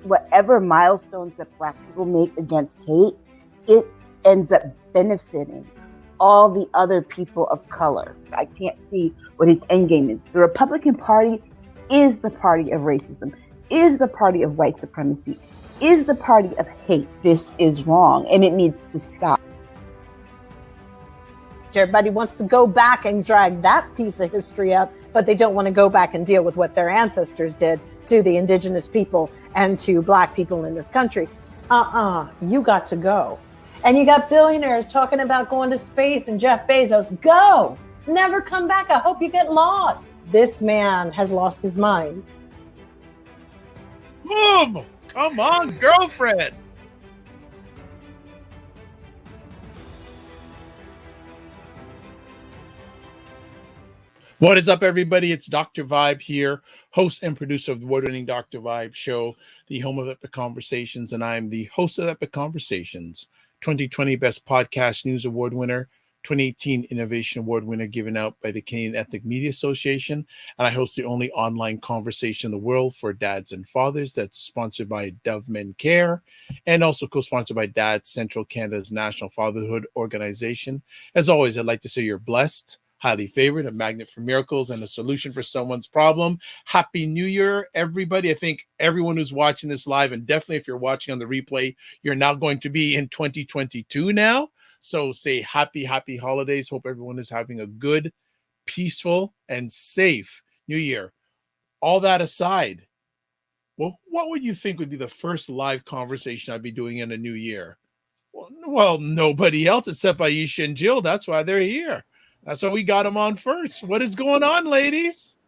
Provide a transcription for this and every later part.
whatever milestones that Black people make against hate, it ends up benefiting all the other people of color. I can't see what his end game is. The Republican Party is the party of racism, is the party of white supremacy, is the party of hate. This is wrong, and it needs to stop. Everybody wants to go back and drag that piece of history up, but they don't want to go back and deal with what their ancestors did to the indigenous people and to Black people in this country. You got to go. And you got billionaires talking about going to space and Jeff Bezos. Go! Never come back. I hope you get lost. This man has lost his mind. Boom! Come on, girlfriend. What is up, everybody? It's Dr. Vibe here, host and producer of the award-winning Dr. Vibe show, the home of Epic Conversations, and I'm the host of Epic Conversations, 2020 Best Podcast News Award winner, 2018 Innovation Award winner given out by the Canadian Ethnic Media Association, and I host the only online conversation in the world for dads and fathers that's sponsored by Dove Men Care, and also co-sponsored by Dads Central Canada's National Fatherhood Organization. As always, I'd like to say you're blessed, highly favored, a magnet for miracles, and a solution for someone's problem. Happy New Year, everybody. I think everyone who's watching this live, and definitely if you're watching on the replay, you're now going to be in 2022 now. So say happy holidays. Hope everyone is having a good, peaceful, and safe New Year. All that aside, well, what would you think would be the first live conversation I'd be doing in a new year? Well, nobody else except Aisha and Jill. That's why they're here. That's why we got them on first. What is going on, ladies?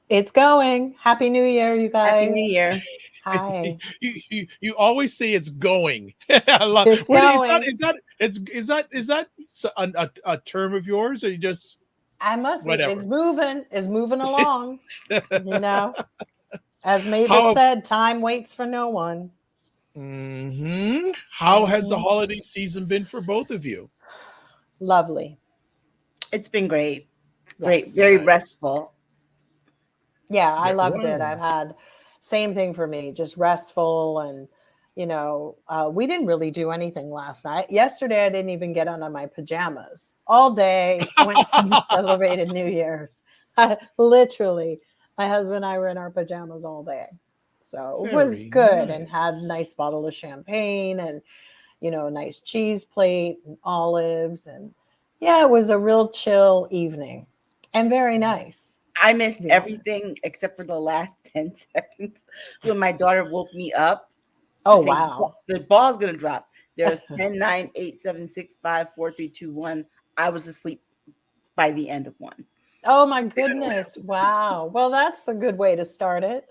It's going. Happy New Year, you guys. Happy New Year. Hi. You always say it's going. I love it's going. Is that a term of yours, or you just? I must be. Whatever. It's moving along. You know, as Mavis said, time waits for no one. Mm-hmm. How has the holiday season been for both of you? Lovely. It's been great. Yes. Great. Very restful. Yeah, I loved it. I've had same thing for me, just restful. And, you know, we didn't really do anything last night. Yesterday, I didn't even get on my pajamas. All day, went to celebrated New Year's. Literally, my husband and I were in our pajamas all day. So it was good, and had a nice bottle of champagne and, you know, a nice cheese plate and olives. And yeah, it was a real chill evening and very nice. I missed everything except for the last 10 seconds when my daughter woke me up. Oh, wow. The ball's going to drop. There's 10, 9, 8, 7, 6, 5, 4, 3, 2, 1. I was asleep by the end of one. Oh, my goodness. Wow. Well, that's a good way to start it.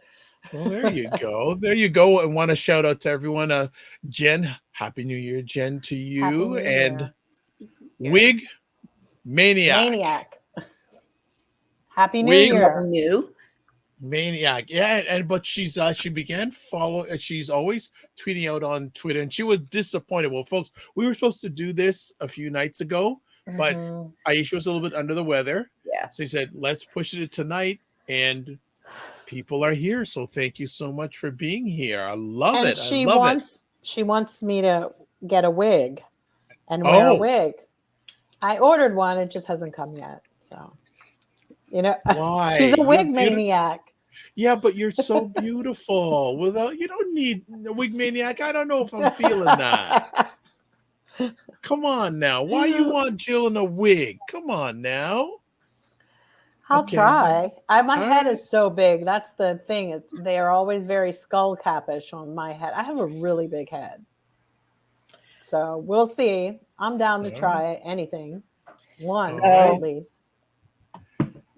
Well, there you go. There you go. I want to shout out to everyone. Jen, Happy New Year, Jen, to you. And Wig Maniac. Happy New Year. New Maniac. Yeah, but she began following. She's always tweeting out on Twitter, and she was disappointed. Well, folks, we were supposed to do this a few nights ago, but Aisha was a little bit under the weather. Yeah. So he said, let's push it to tonight, and people are here. So thank you so much for being here. I love it. She wants me to get a wig and wear a wig. I ordered one. It just hasn't come yet. So, you know, why? She's a wig maniac. Yeah, but you're so beautiful. You don't need a wig maniac. I don't know if I'm feeling that. Come on now. Why you want Jill in a wig? Come on now. I'll try. My head is so big. That's the thing. They are always very skull capish on my head. I have a really big head. So we'll see. I'm down to try anything. Once, at least.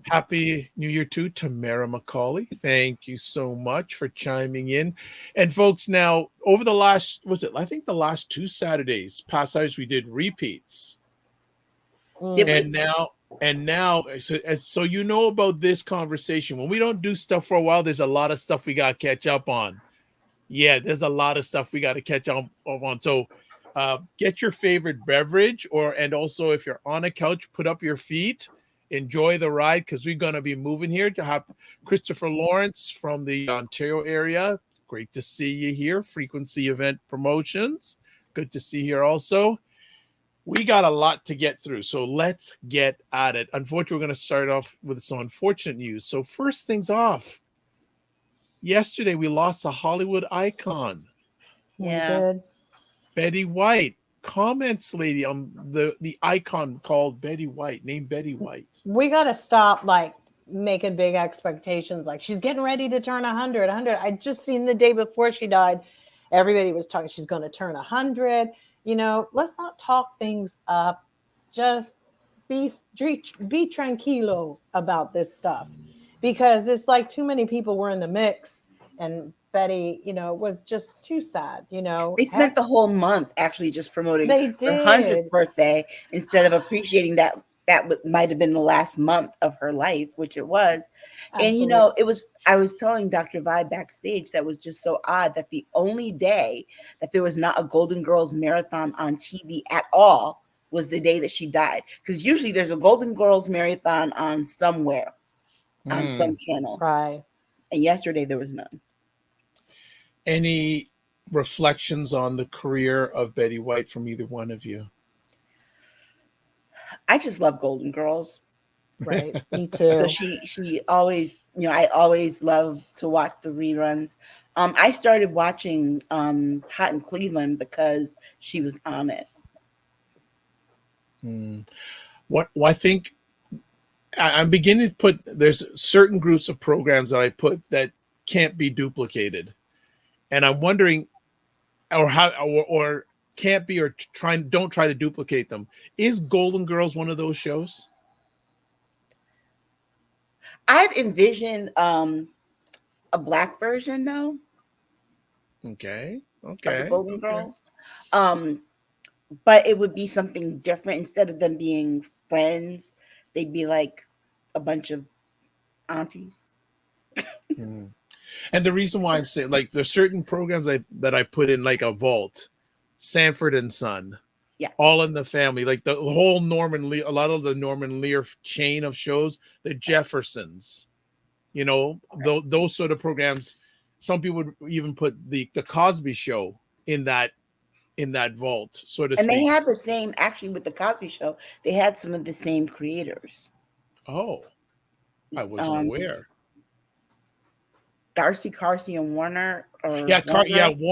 Happy New Year to Tamara McCauley. Thank you so much for chiming in. And folks, now over the last, I think the last 2 Saturdays, past Saturdays, we did repeats. And now, so you know about this conversation. When we don't do stuff for a while, there's a lot of stuff we got to catch up on. Yeah, there's a lot of stuff we got to catch up on. So get your favorite beverage, and also if you're on a couch, put up your feet, enjoy the ride, because we're going to be moving here to have Christopher Lawrence from the Ontario area, Great to see you here. Frequency Event Promotions. Good to see you here also. We got a lot to get through, so let's get at it. Unfortunately, we're going to start off with some unfortunate news. So first things off, yesterday we lost a Hollywood icon. Yeah. We did. Betty White. Comments, lady, on the icon called Betty White, named Betty White. We got to stop making big expectations. Like she's getting ready to turn 100. I just seen the day before she died, everybody was talking she's going to turn 100. Let's not talk things up. Just be tranquilo about this stuff, because it's like too many people were in the mix, and Betty, was just too sad. They spent the whole month actually just promoting They her did. 100th birthday instead of appreciating that might have been the last month of her life, which it was. Absolutely. And I was telling Dr. Vi backstage that was just so odd that the only day that there was not a Golden Girls marathon on TV at all was the day that she died. Because usually there's a Golden Girls marathon on somewhere, on some channel. Right. And yesterday there was none. Any reflections on the career of Betty White from either one of you? I just love Golden Girls. Right. Me too. So she always, I always love to watch the reruns. I started watching Hot in Cleveland because she was on it. I think I'm beginning to put, there's certain groups of programs that I put that can't be duplicated. And I'm wondering, or can't be, or don't try to duplicate them. Is Golden Girls one of those shows? I've envisioned a Black version though. Okay. Of the Golden Girls. But it would be something different. Instead of them being friends, they'd be like a bunch of aunties. And the reason why I'm saying, like, there's certain programs that I put in, like a Vault, Sanford and Son, All in the Family, like the whole Norman Lear, a lot of the Norman Lear chain of shows, the Jeffersons, those sort of programs. Some people would even put the Cosby Show in that vault, so to speak. And they had the same, actually, with the Cosby Show, they had some of the same creators. Oh, I wasn't aware. Darcy, Carsey, and Warner. Warner.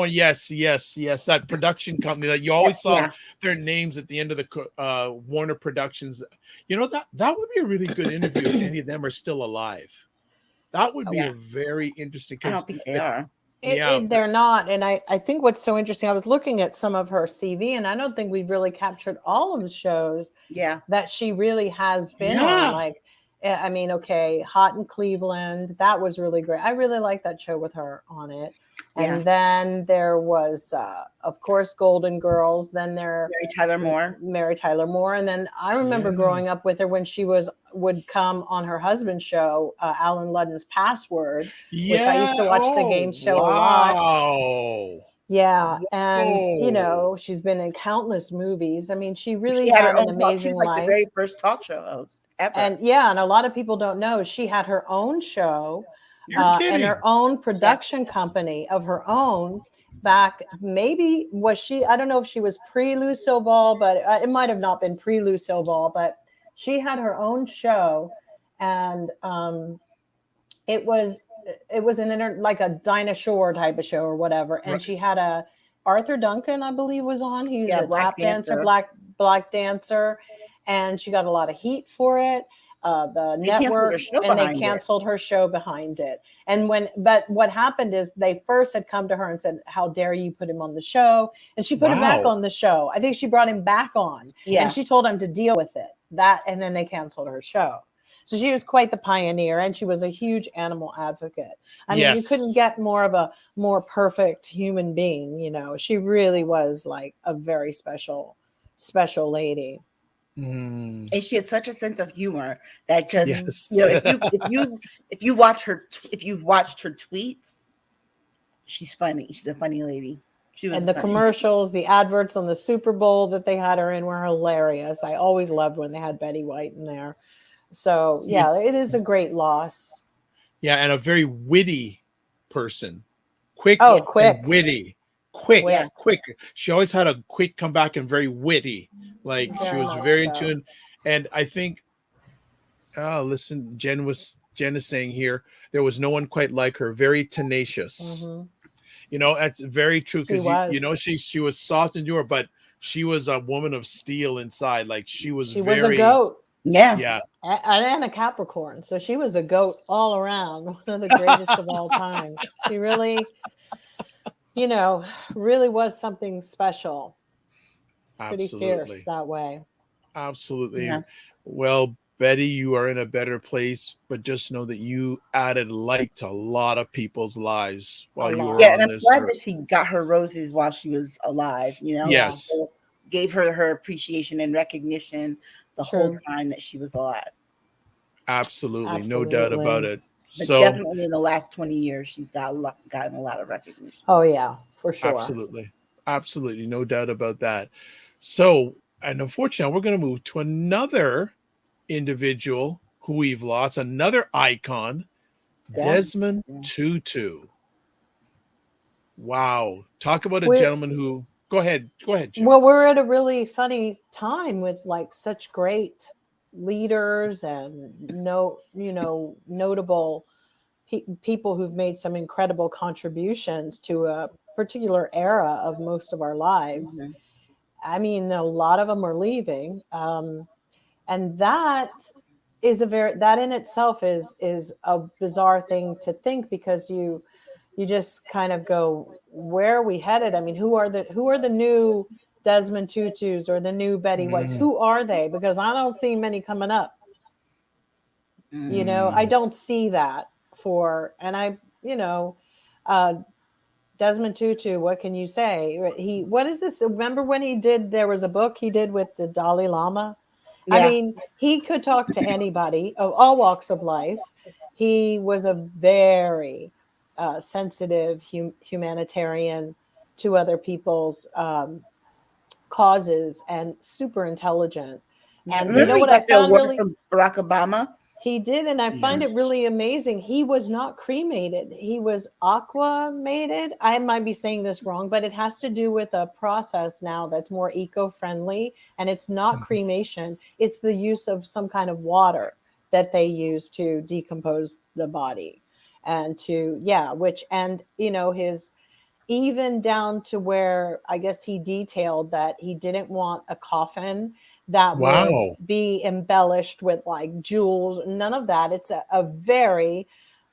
Yes. That production company that you always saw their names at the end of the Warner Productions. That would be a really good interview if any of them are still alive. That would be a very interesting. I don't think they are. They're not. And I think what's so interesting, I was looking at some of her CV, and I don't think we've really captured all of the shows that she really has been on. Like, I mean, Hot in Cleveland, that was really great. I really like that show with her on it. And then there was, of course, Golden Girls. Then there Mary Tyler Moore. And then I remember growing up with her when she would come on her husband's show, Alan Ludden's Password, which I used to watch the game show a lot. Yeah. And, she's been in countless movies. I mean, she really had an amazing life. Like the very first talk show host ever. And and a lot of people don't know she had her own show and her own production company of her own back. Maybe I don't know if she was pre-Lucille Ball, but it might have not been pre-Lucille Ball, but she had her own show, and it was like a Dinah Shore type of show or whatever. And she had Arthur Duncan, I believe, was on. He was a tap dancer, black dancer. And she got a lot of heat for it. The network, and they canceled her show behind it. But what happened is they first had come to her and said, "How dare you put him on the show?" And she put him back on the show. I think she brought him back on, and she told him to deal with it. And then they canceled her show. So she was quite the pioneer, and she was a huge animal advocate. I mean, you couldn't get more perfect human being. She really was like a very special lady. And she had such a sense of humor that just if you've watched her tweets, she's funny. She's a funny lady. And the commercials, the adverts on the Super Bowl that they had her in were hilarious. I always loved when they had Betty White in there. So it is a great loss. Yeah, and a very witty person quick quick. and witty. Quick. Yeah. Quick. She always had a quick comeback and very witty. Like she was very in tune. And I think, listen, Jen is saying here, there was no one quite like her. Very tenacious. You know, that's very true, because you know she was soft and endure, but she was a woman of steel inside. Like she was was a goat. Yeah. And a Capricorn. So she was a goat all around. One of the greatest of all time. She really, really was something special. Pretty fierce that way. Absolutely. Yeah. Well, Betty, you are in a better place, but just know that you added light to a lot of people's lives while you were on and this. I'm glad that she got her roses while she was alive, Yes. So gave her appreciation and recognition the whole time that she was alive. Absolutely. No doubt about it. But so definitely in the last 20 years, she's gotten a lot of recognition. Oh, yeah, for sure. Absolutely. No doubt about that. So, and unfortunately, we're going to move to another individual who we've lost, another icon, Desmond Tutu. Wow. Talk about a gentleman who, go ahead, Jim. Well, we're at a really funny time with like such great leaders and notable people who've made some incredible contributions to a particular era of most of our lives. I mean, a lot of them are leaving. And that is that in itself is a bizarre thing to think, because you just kind of go, where are we headed? I mean, who are the new Desmond Tutus or the new Betty Whites? Who are they? Because I don't see many coming up. I don't see that Desmond Tutu, what can you say? What is this? Remember when there was a book he did with the Dalai Lama? Yeah. I mean, he could talk to anybody of all walks of life. He was a very sensitive humanitarian to other people's causes, and super intelligent. And you know what I found really from Barack Obama? He did, and I find it really amazing. He was not cremated. He was aquamated. I might be saying this wrong, but it has to do with a process now that's more eco-friendly, and it's not cremation. It's the use of some kind of water that they use to decompose the body, and his, even down to where I guess he detailed that he didn't want a coffin that would be embellished with like jewels. None of that. It's a very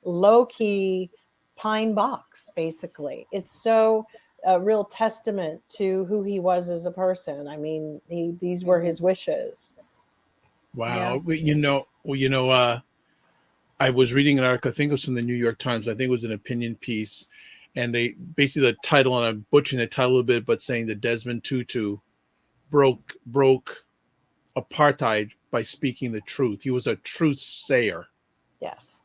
low-key pine box, basically. It's so a real testament to who he was as a person. I mean, these were his wishes. Wow. Yeah. I was reading an article, I think it was from the New York Times. I think it was an opinion piece. And they basically, the title, and I'm butchering the title a bit, but saying that Desmond Tutu broke apartheid by speaking the truth. He was a truth sayer. Yes.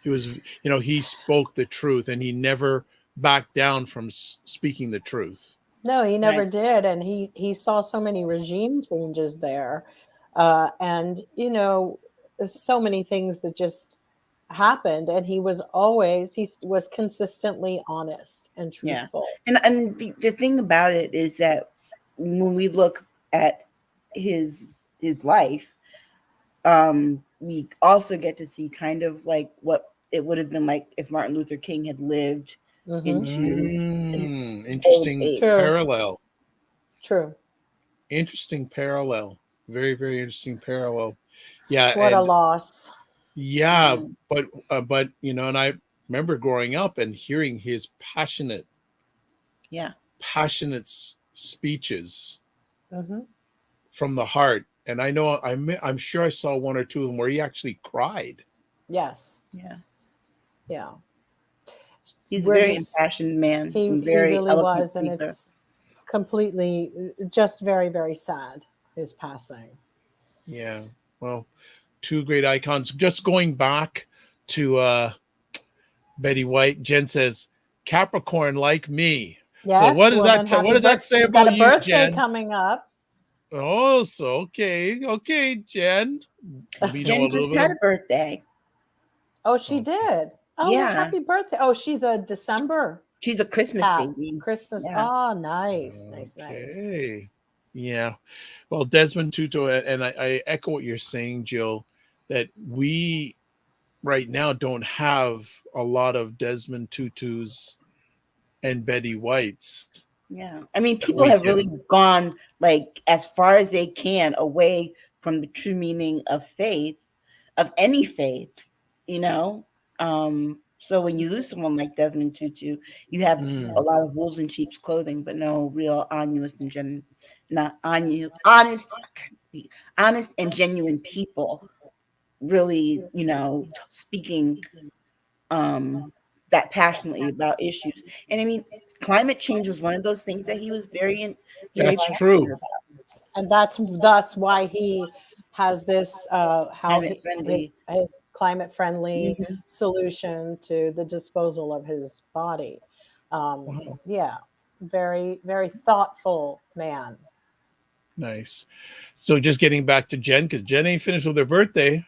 He was, he spoke the truth, and he never backed down from speaking the truth. No, he never did. And he saw so many regime changes there. And, so many things that just happened, and he was consistently honest and truthful. Yeah. And the thing about it is that when we look at his life, we also get to see kind of like what it would have been like if Martin Luther King had lived into interesting parallel. True. Interesting parallel. Very, very interesting parallel. Yeah. What a loss. Yeah, but and I remember growing up and hearing his passionate speeches from the heart. And I know I'm sure I saw one or two of them where he actually cried. Yes. Yeah. He's a very impassioned man. He really was, and it's completely just very, very sad, his passing. Yeah. Well, two great icons. Just going back to Betty White, Jen says, Capricorn like me. Yes, so what does that say about you, Jen? She's got a birthday coming up. Oh, so okay, Jen. Jen just had a birthday. Oh, she did. Oh, well, happy birthday. Oh, she's a December. She's a Christmas baby. Christmas. Yeah. Oh, nice. Nice. Yeah. Well, Desmond Tutu, and I echo what you're saying, Jill, that we right now don't have a lot of Desmond Tutus and Betty Whites. Yeah. I mean, people have really gone like as far as they can away from the true meaning of faith, of any faith, you know. So when you lose someone like Desmond Tutu, you have a lot of wolves in sheep's clothing, but no real honest and genuine people really, you know, speaking that passionately about issues. And I mean, climate change was one of those things that he was very That's true. About. And that's why he has this his climate friendly solution to the disposal of his body. Yeah, very, very thoughtful man. Nice. So just getting back to Jen, because Jen ain't finished with her birthday.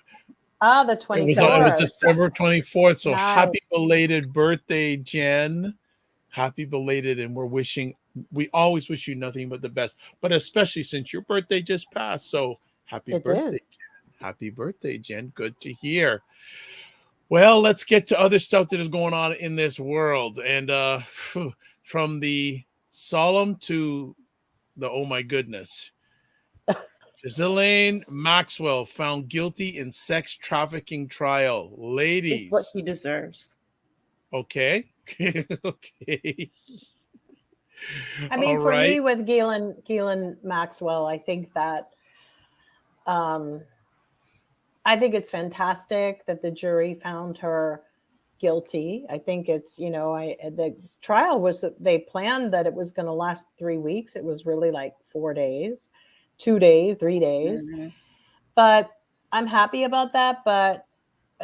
The 24th. It was December 24th. So nice. Happy belated birthday, Jen. Happy belated, and we always wish you nothing but the best, but especially since your birthday just passed. So happy birthday, Jen. Happy birthday, Jen. Good to hear. Well, let's get to other stuff that is going on in this world. And from the solemn to the oh my goodness. Ghislaine Maxwell found guilty in sex trafficking trial. Ladies. It's what she deserves. Okay. Okay. I mean, for me with Ghislaine Maxwell, I think that I think it's fantastic that the jury found her guilty. I think it's, the trial they planned that it was going to last 3 weeks. It was really like 4 days, 2 days, 3 days. But I'm happy about that. But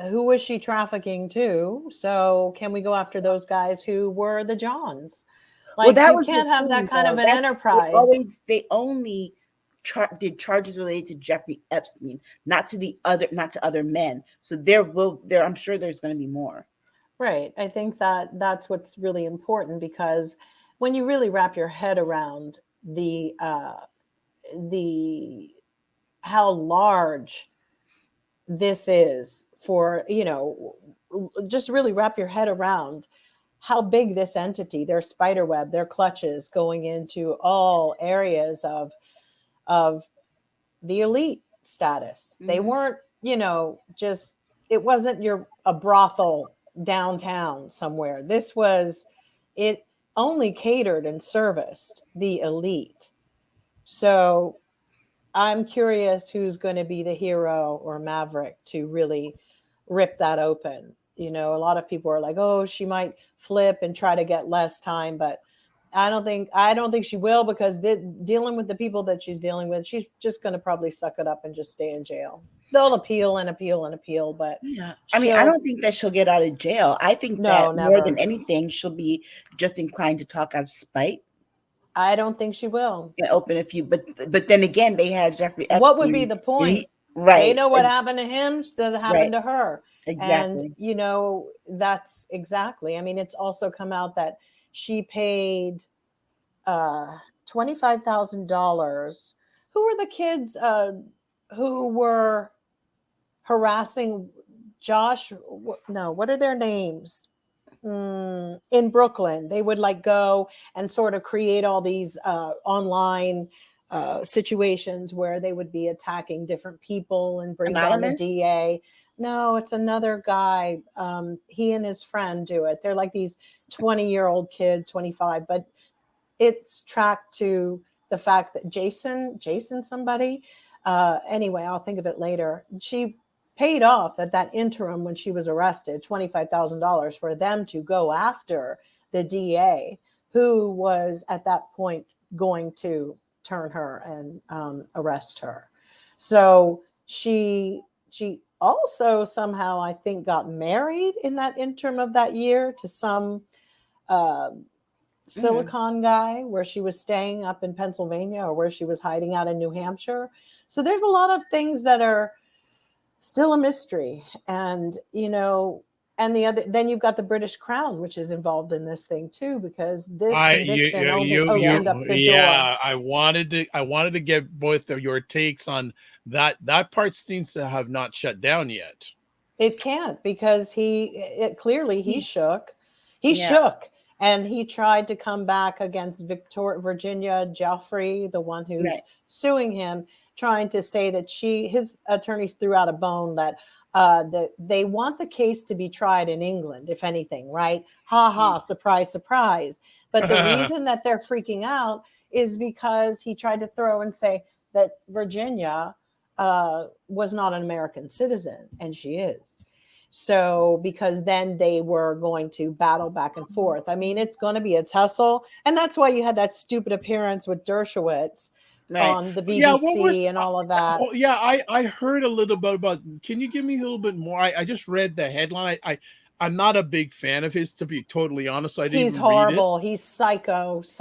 who was she trafficking to? So can we go after those guys who were the Johns? Like, you can't have that kind of an enterprise. They only did charges related to Jeffrey Epstein, not to other men. So I'm sure there's going to be more. Right. I think that's what's really important, because when you really wrap your head around how large this is for, just really wrap your head around how big this entity, their spider web, their clutches going into all areas of the elite status. They weren't, it wasn't a brothel downtown somewhere. It only catered and serviced the elite. So I'm curious who's going to be the hero or maverick to really rip that open. A lot of people are like, oh, she might flip and try to get less time, but I don't think she will, because dealing with the people that she's dealing with, she's just going to probably suck it up and just stay in jail. They'll appeal and appeal and appeal, but yeah, I mean, I don't think that she'll get out of jail. I think that more than anything, she'll be just inclined to talk out of spite. I don't think she will. And open a few, but then again, they had Jeffrey Epstein. What would be the point? Right. They know what happened to him that happened to her. Exactly. And, that's exactly. I mean, it's also come out that she paid $25,000. Who were the kids who were harassing Josh? No, what are their names? In Brooklyn, they would go and sort of create all these online situations where they would be attacking different people and bring down the DA. No, it's another guy. He and his friend do it. They're like these 20-year-old kids, 25, but it's tracked to the fact that Jason somebody, anyway, I'll think of it later. She paid off that interim when she was arrested, $25,000 for them to go after the DA, who was at that point going to turn her and arrest her. So she also somehow, I think, got married in that interim of that year to some Silicon guy where she was staying up in Pennsylvania, or where she was hiding out in New Hampshire. So there's a lot of things that are still a mystery. And, And then you've got the British Crown, which is involved in this thing too, because this conviction opened up the door. I wanted to get both of your takes on that. That part seems to have not shut down yet. It can't, because he shook. He shook, and he tried to come back against Virginia Joffrey, the one who's suing him, trying to say that his attorneys threw out a bone that they want the case to be tried in England, if anything, right? Ha ha, surprise, surprise. But the reason that they're freaking out is because he tried to throw and say that Virginia was not an American citizen, and she is. So because then they were going to battle back and forth. I mean, it's going to be a tussle. And that's why you had that stupid appearance with Dershowitz on the BBC and all of that. I heard a little bit about, can you give me a little bit more? I just read the headline. I'm not a big fan of his, to be totally honest. So he's horrible. He's psychobabble.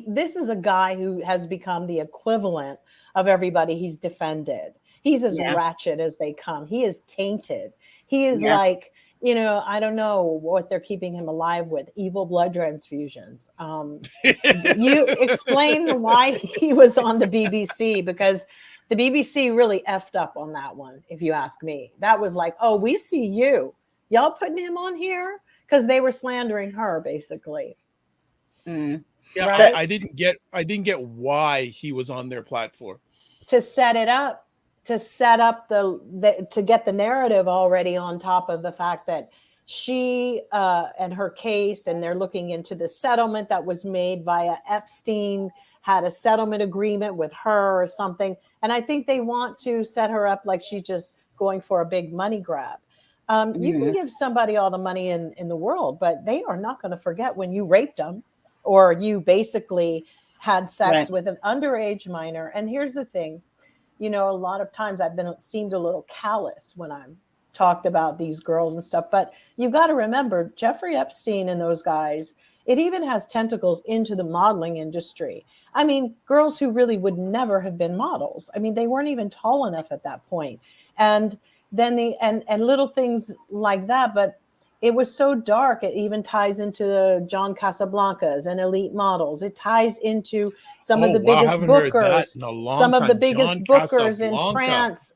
This is a guy who has become the equivalent of everybody he's defended. He's as ratchet as they come. He is tainted. He is like, I don't know what they're keeping him alive with. Evil blood transfusions. You explain why he was on the BBC, because the BBC really effed up on that one, if you ask me. That was like, oh, we see you. Y'all putting him on here? Because they were slandering her, basically. Yeah, right? I didn't get why he was on their platform. To set it up. To set up to get the narrative already on top of the fact that she and her case, and they're looking into the settlement that was made via Epstein, had a settlement agreement with her or something. And I think they want to set her up like she's just going for a big money grab. You can give somebody all the money in the world, but they are not going to forget when you raped them or you basically had sex with an underage minor. And here's the thing. A lot of times I've seemed a little callous when I've talked about these girls and stuff, but you've got to remember Jeffrey Epstein and those guys, it even has tentacles into the modeling industry. I mean, girls who really would never have been models. I mean, they weren't even tall enough at that point. And then and little things like that, but it was so dark. It even ties into the John Casablancas and elite models. It ties into some of the biggest bookers, some of the biggest bookers in France.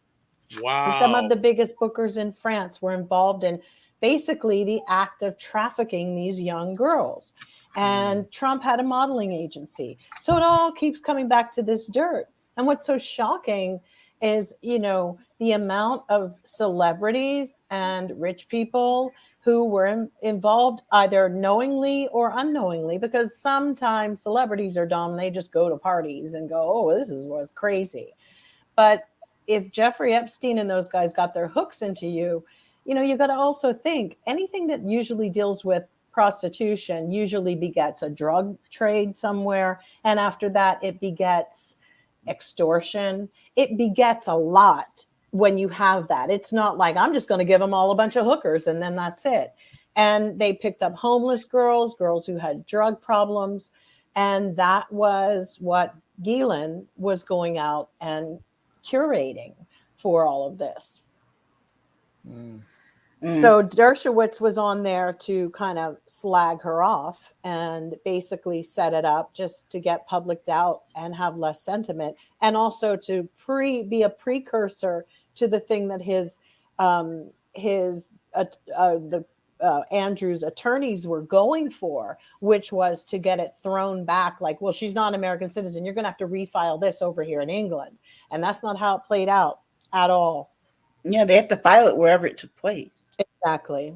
Wow. Some of the biggest bookers in France were involved in basically the act of trafficking these young girls. And Trump had a modeling agency. So it all keeps coming back to this dirt. And what's so shocking is, the amount of celebrities and rich people who were involved either knowingly or unknowingly, because sometimes celebrities are dumb. They just go to parties and go, oh, this is what's crazy. But if Jeffrey Epstein and those guys got their hooks into you, you got to also think anything that usually deals with prostitution usually begets a drug trade somewhere. And after that, it begets extortion. It begets a lot. When you have that, it's not like I'm just going to give them all a bunch of hookers and then that's it. And they picked up homeless girls who had drug problems. And that was what Gielan was going out and curating for all of this. So Dershowitz was on there to kind of slag her off and basically set it up just to get public doubt and have less sentiment, and also to be a precursor to the thing that Andrew's attorneys were going for, which was to get it thrown back like, well, she's not an American citizen. You're going to have to refile this over here in England. And that's not how it played out at all. Yeah, they have to file it wherever it took place. Exactly.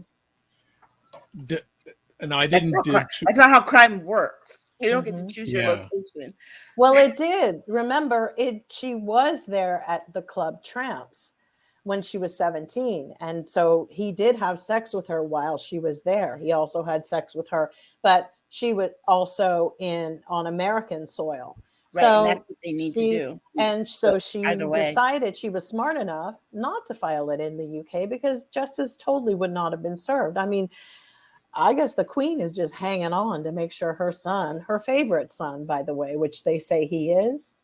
And I didn't. That's not how crime works. You don't get to choose your location. Well, it did. Remember, she was there at the Club Tramps when she was 17. And so he did have sex with her while she was there. He also had sex with her, but she was also on American soil. Right, so and that's what they need to do. And so she decided she was smart enough not to file it in the UK because justice totally would not have been served. I mean, I guess the Queen is just hanging on to make sure her son, her favorite son, by the way, which they say he is,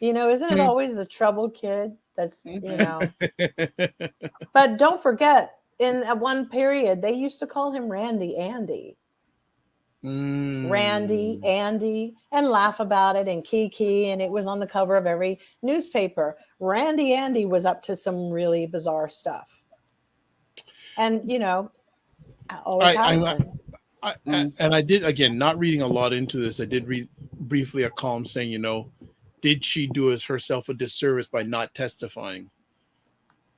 isn't it always the troubled kid that's, But don't forget, at one period, they used to call him Randy Andy. Randy, Andy, and laugh about it, and Kiki, and it was on the cover of every newspaper. Randy Andy was up to some really bizarre stuff. And, always has been. And I did, again, not reading a lot into this, I did read briefly a column saying, did she do herself a disservice by not testifying?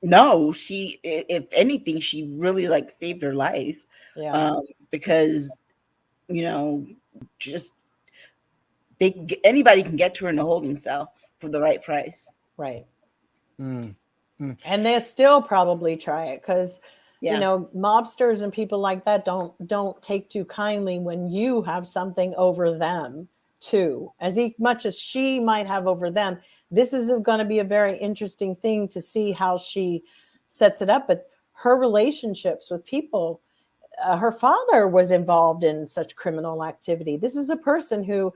No, she, if anything, she really saved her life. Yeah. Because, just anybody can get to her in a holding cell for the right price. Right. And they'll still probably try it because, mobsters and people like that don't take too kindly when you have something over them too. As much as she might have over them, this is going to be a very interesting thing to see how she sets it up. But her relationships with people, her father was involved in such criminal activity. This is a person who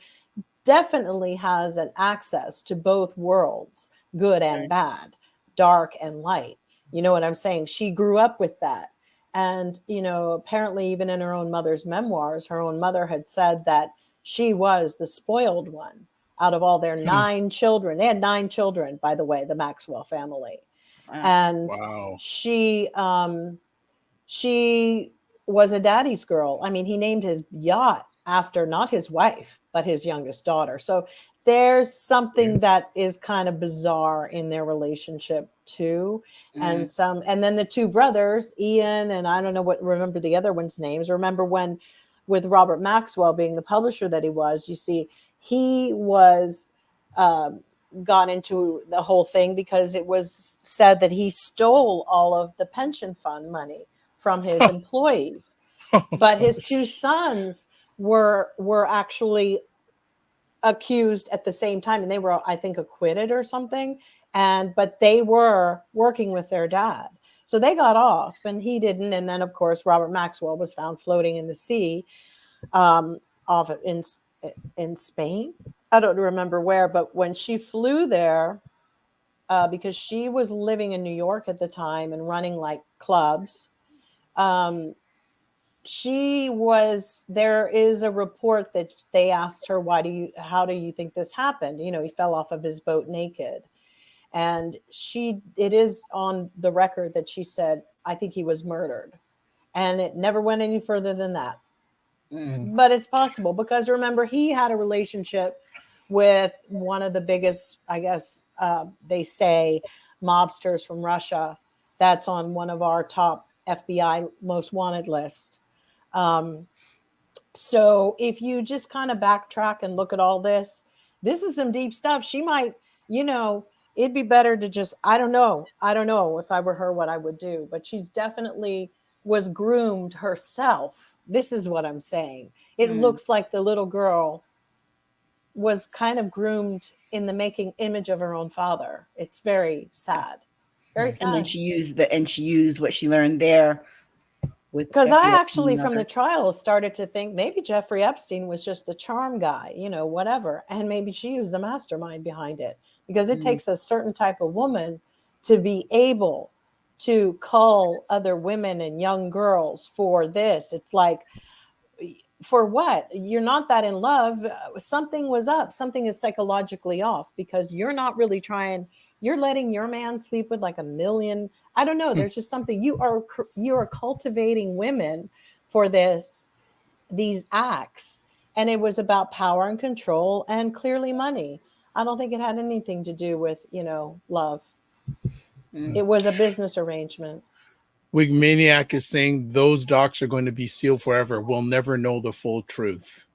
definitely has an access to both worlds, good and bad, dark and light. You know what I'm saying? She grew up with that. And, apparently even in her own mother's memoirs, her own mother had said that she was the spoiled one out of all their 9 children. They had 9 children, by the way, the Maxwell family. Wow. And she was a daddy's girl. I mean, he named his yacht after not his wife, but his youngest daughter. So there's something that is kind of bizarre in their relationship too. And then the 2 brothers, Ian, and I don't remember the other one's names. Remember when with Robert Maxwell being the publisher that he was, you see, he was got into the whole thing because it was said that he stole all of the pension fund money from his employees. But his 2 sons were actually accused at the same time, and they were, I think, acquitted or something. But they were working with their dad, so they got off, and he didn't. And then, of course, Robert Maxwell was found floating in the sea, off in Spain. I don't remember where, but when she flew there, because she was living in New York at the time and running clubs. There is a report that they asked her, how do you think this happened? He fell off of his boat naked. And it is on the record that she said, I think he was murdered. And it never went any further than that. But it's possible because remember, he had a relationship with one of the biggest, I guess, they say mobsters from Russia. That's on one of our top FBI most wanted list. So if you just kind of backtrack and look at all this is some deep stuff. She might, it'd be better to just, I don't know if I were her, what I would do, but she's definitely was groomed herself. This is what I'm saying. It looks like the little girl was kind of groomed in the making image of her own father. It's very sad. Very sad. And then she used what she learned there. Because I actually, from the trial, started to think maybe Jeffrey Epstein was just the charm guy, whatever. And maybe she was the mastermind behind it. Because it takes a certain type of woman to be able to call other women and young girls for this. It's like, for what? You're not that in love. Something was up. Something is psychologically off because you're not really trying. You're letting your man sleep with like a million. I don't know. There's just something you are cultivating women for these acts. And it was about power and control and clearly money. I don't think it had anything to do with, love. It was a business arrangement. Wigmaniac is saying those docs are going to be sealed forever. We'll never know the full truth.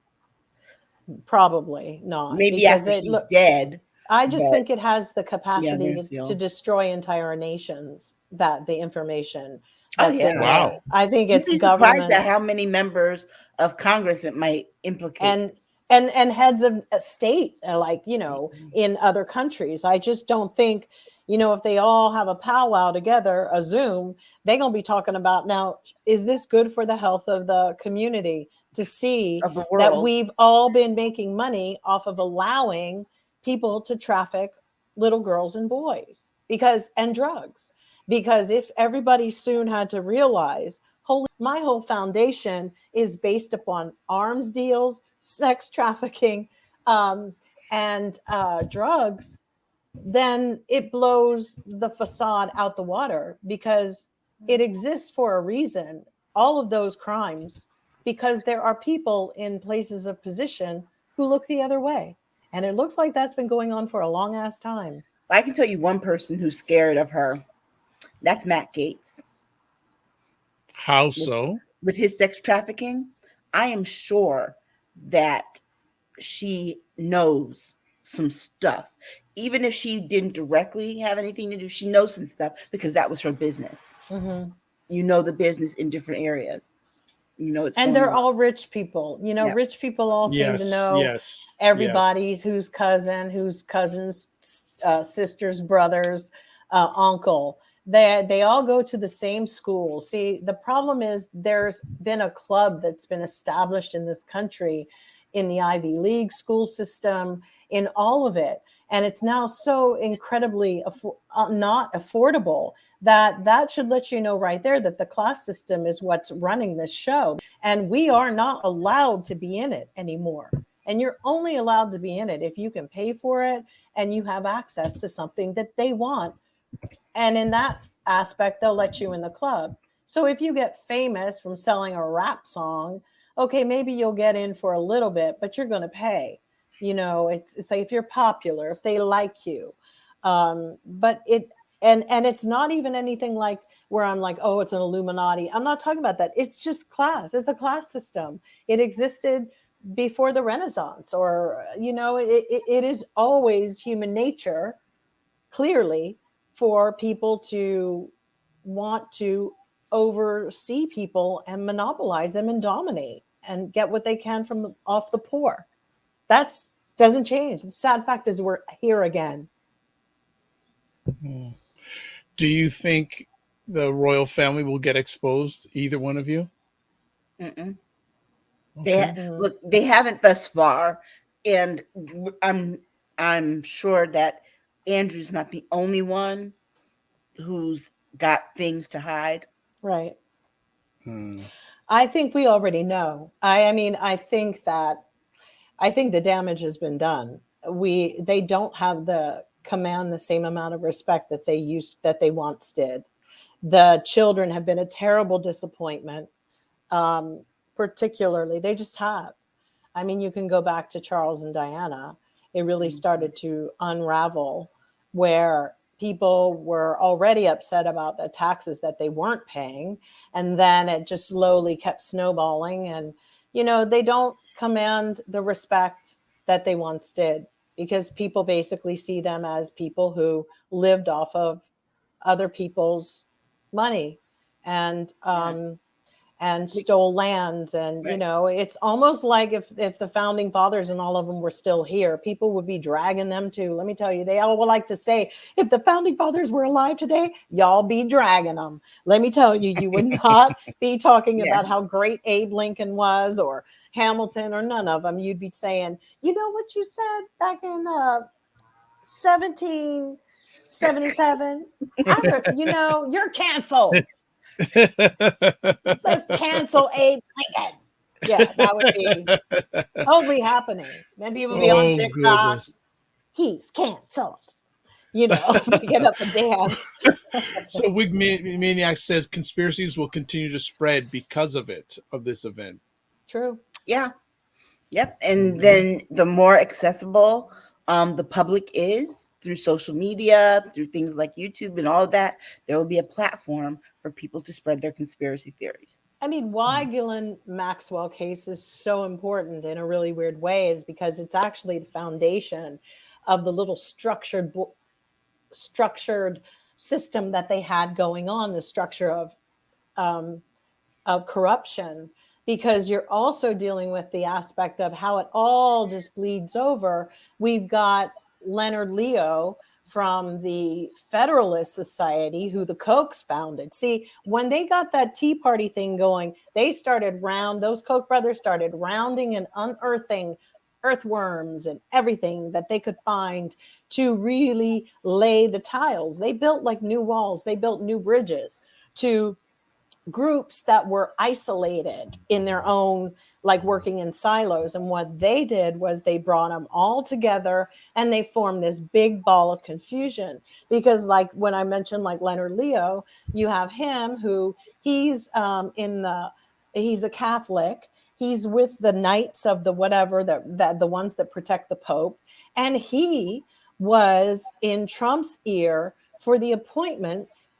Probably not. Maybe after she's dead. I just think it has the capacity to destroy entire nations. The information that's in there. Wow. I think it's government. Surprised at how many members of Congress it might implicate. And heads of state, in other countries. I just don't think. If they all have a powwow together, a Zoom, they're going to be talking about now, is this good for the health of the community to see that we've all been making money off of allowing people to traffic little girls and boys and drugs. Because if everybody soon had to realize, my whole foundation is based upon arms deals, sex trafficking, and drugs, then it blows the facade out the water, because it exists for a reason. All of those crimes, because there are people in places of position who look the other way. And it looks like that's been going on for a long ass time. I can tell you one person who's scared of her. That's Matt Gaetz. How so? With his sex trafficking, I am sure that she knows some stuff. Even if she didn't directly have anything to do, she knows some stuff because that was her business. Mm-hmm. You know the business in different areas. You know, and they're all rich people. You know, Yeah. rich people all seem to know everybody's whose cousin's sister's brother's uncle. They all go to the same school. See, the problem is there's been a club that's been established in this country, in the Ivy League school system, in all of it. And it's now so incredibly not affordable that should let you know right there that the class system is what's running this show. And we are not allowed to be in it anymore. And you're only allowed to be in it if you can pay for it and you have access to something that they want. And in that aspect, they'll let you in the club. So if you get famous from selling a rap song, okay, maybe you'll get in for a little bit, but you're going to pay. You know, it's like if you're popular, if they like you. But it's not even anything like where I'm like, oh, it's an Illuminati. I'm not talking about that. It's just class. It's a class system. It existed before the Renaissance, or, you know, it is always human nature, clearly, for people to want to oversee people and monopolize them and dominate and get what they can from off the poor. That doesn't change. The sad fact is we're here again. Do you think the royal family will get exposed, either one of you? Mm-mm. Okay. They haven't thus far, and I'm sure that Andrew's not the only one who's got things to hide. Right. I think we already know. I mean, I think the damage has been done. They don't have command the same amount of respect that they once did. The children have been a terrible disappointment. Particularly, they just have. I mean, you can go back to Charles and Diana. It really started to unravel, where people were already upset about the taxes that they weren't paying. And then it just slowly kept snowballing. And, you know, they don't command the respect that they once did, because people basically see them as people who lived off of other people's money and stole lands. And, you know, it's almost like if the founding fathers and all of them were still here, people would be dragging them to, let me tell you, they all would like to say, if the founding fathers were alive today, y'all be dragging them. Let me tell you, you would not be talking about how great Abe Lincoln was, or Hamilton, or none of them. You'd be saying, you know what you said back in 1777? You know, you're canceled. Let's cancel Abe Lincoln. Yeah, that would be totally happening. Then people would be on TikTok. Goodness. He's canceled. You know, get up and dance. So Wig Maniac says conspiracies will continue to spread because of this event. True. Yeah. Yep. And then the more accessible the public is through social media, through things like YouTube and all of that, there will be a platform for people to spread their conspiracy theories. I mean, why Ghislaine Maxwell case is so important in a really weird way is because it's actually the foundation of the little structured system that they had going on, the structure of corruption, because you're also dealing with the aspect of how it all just bleeds over. We've got Leonard Leo from the Federalist Society, who the Kochs founded. See, when they got that Tea Party thing going, those Koch brothers started rounding and unearthing earthworms and everything that they could find to really lay the tiles. They built like new walls, they built new bridges to groups that were isolated in their own, like working in silos. And what they did was they brought them all together and they formed this big ball of confusion. Because like when I mentioned like Leonard Leo, you have him who he's he's a Catholic. He's with the Knights of the whatever, that the ones that protect the Pope. And he was in Trump's ear for the appointments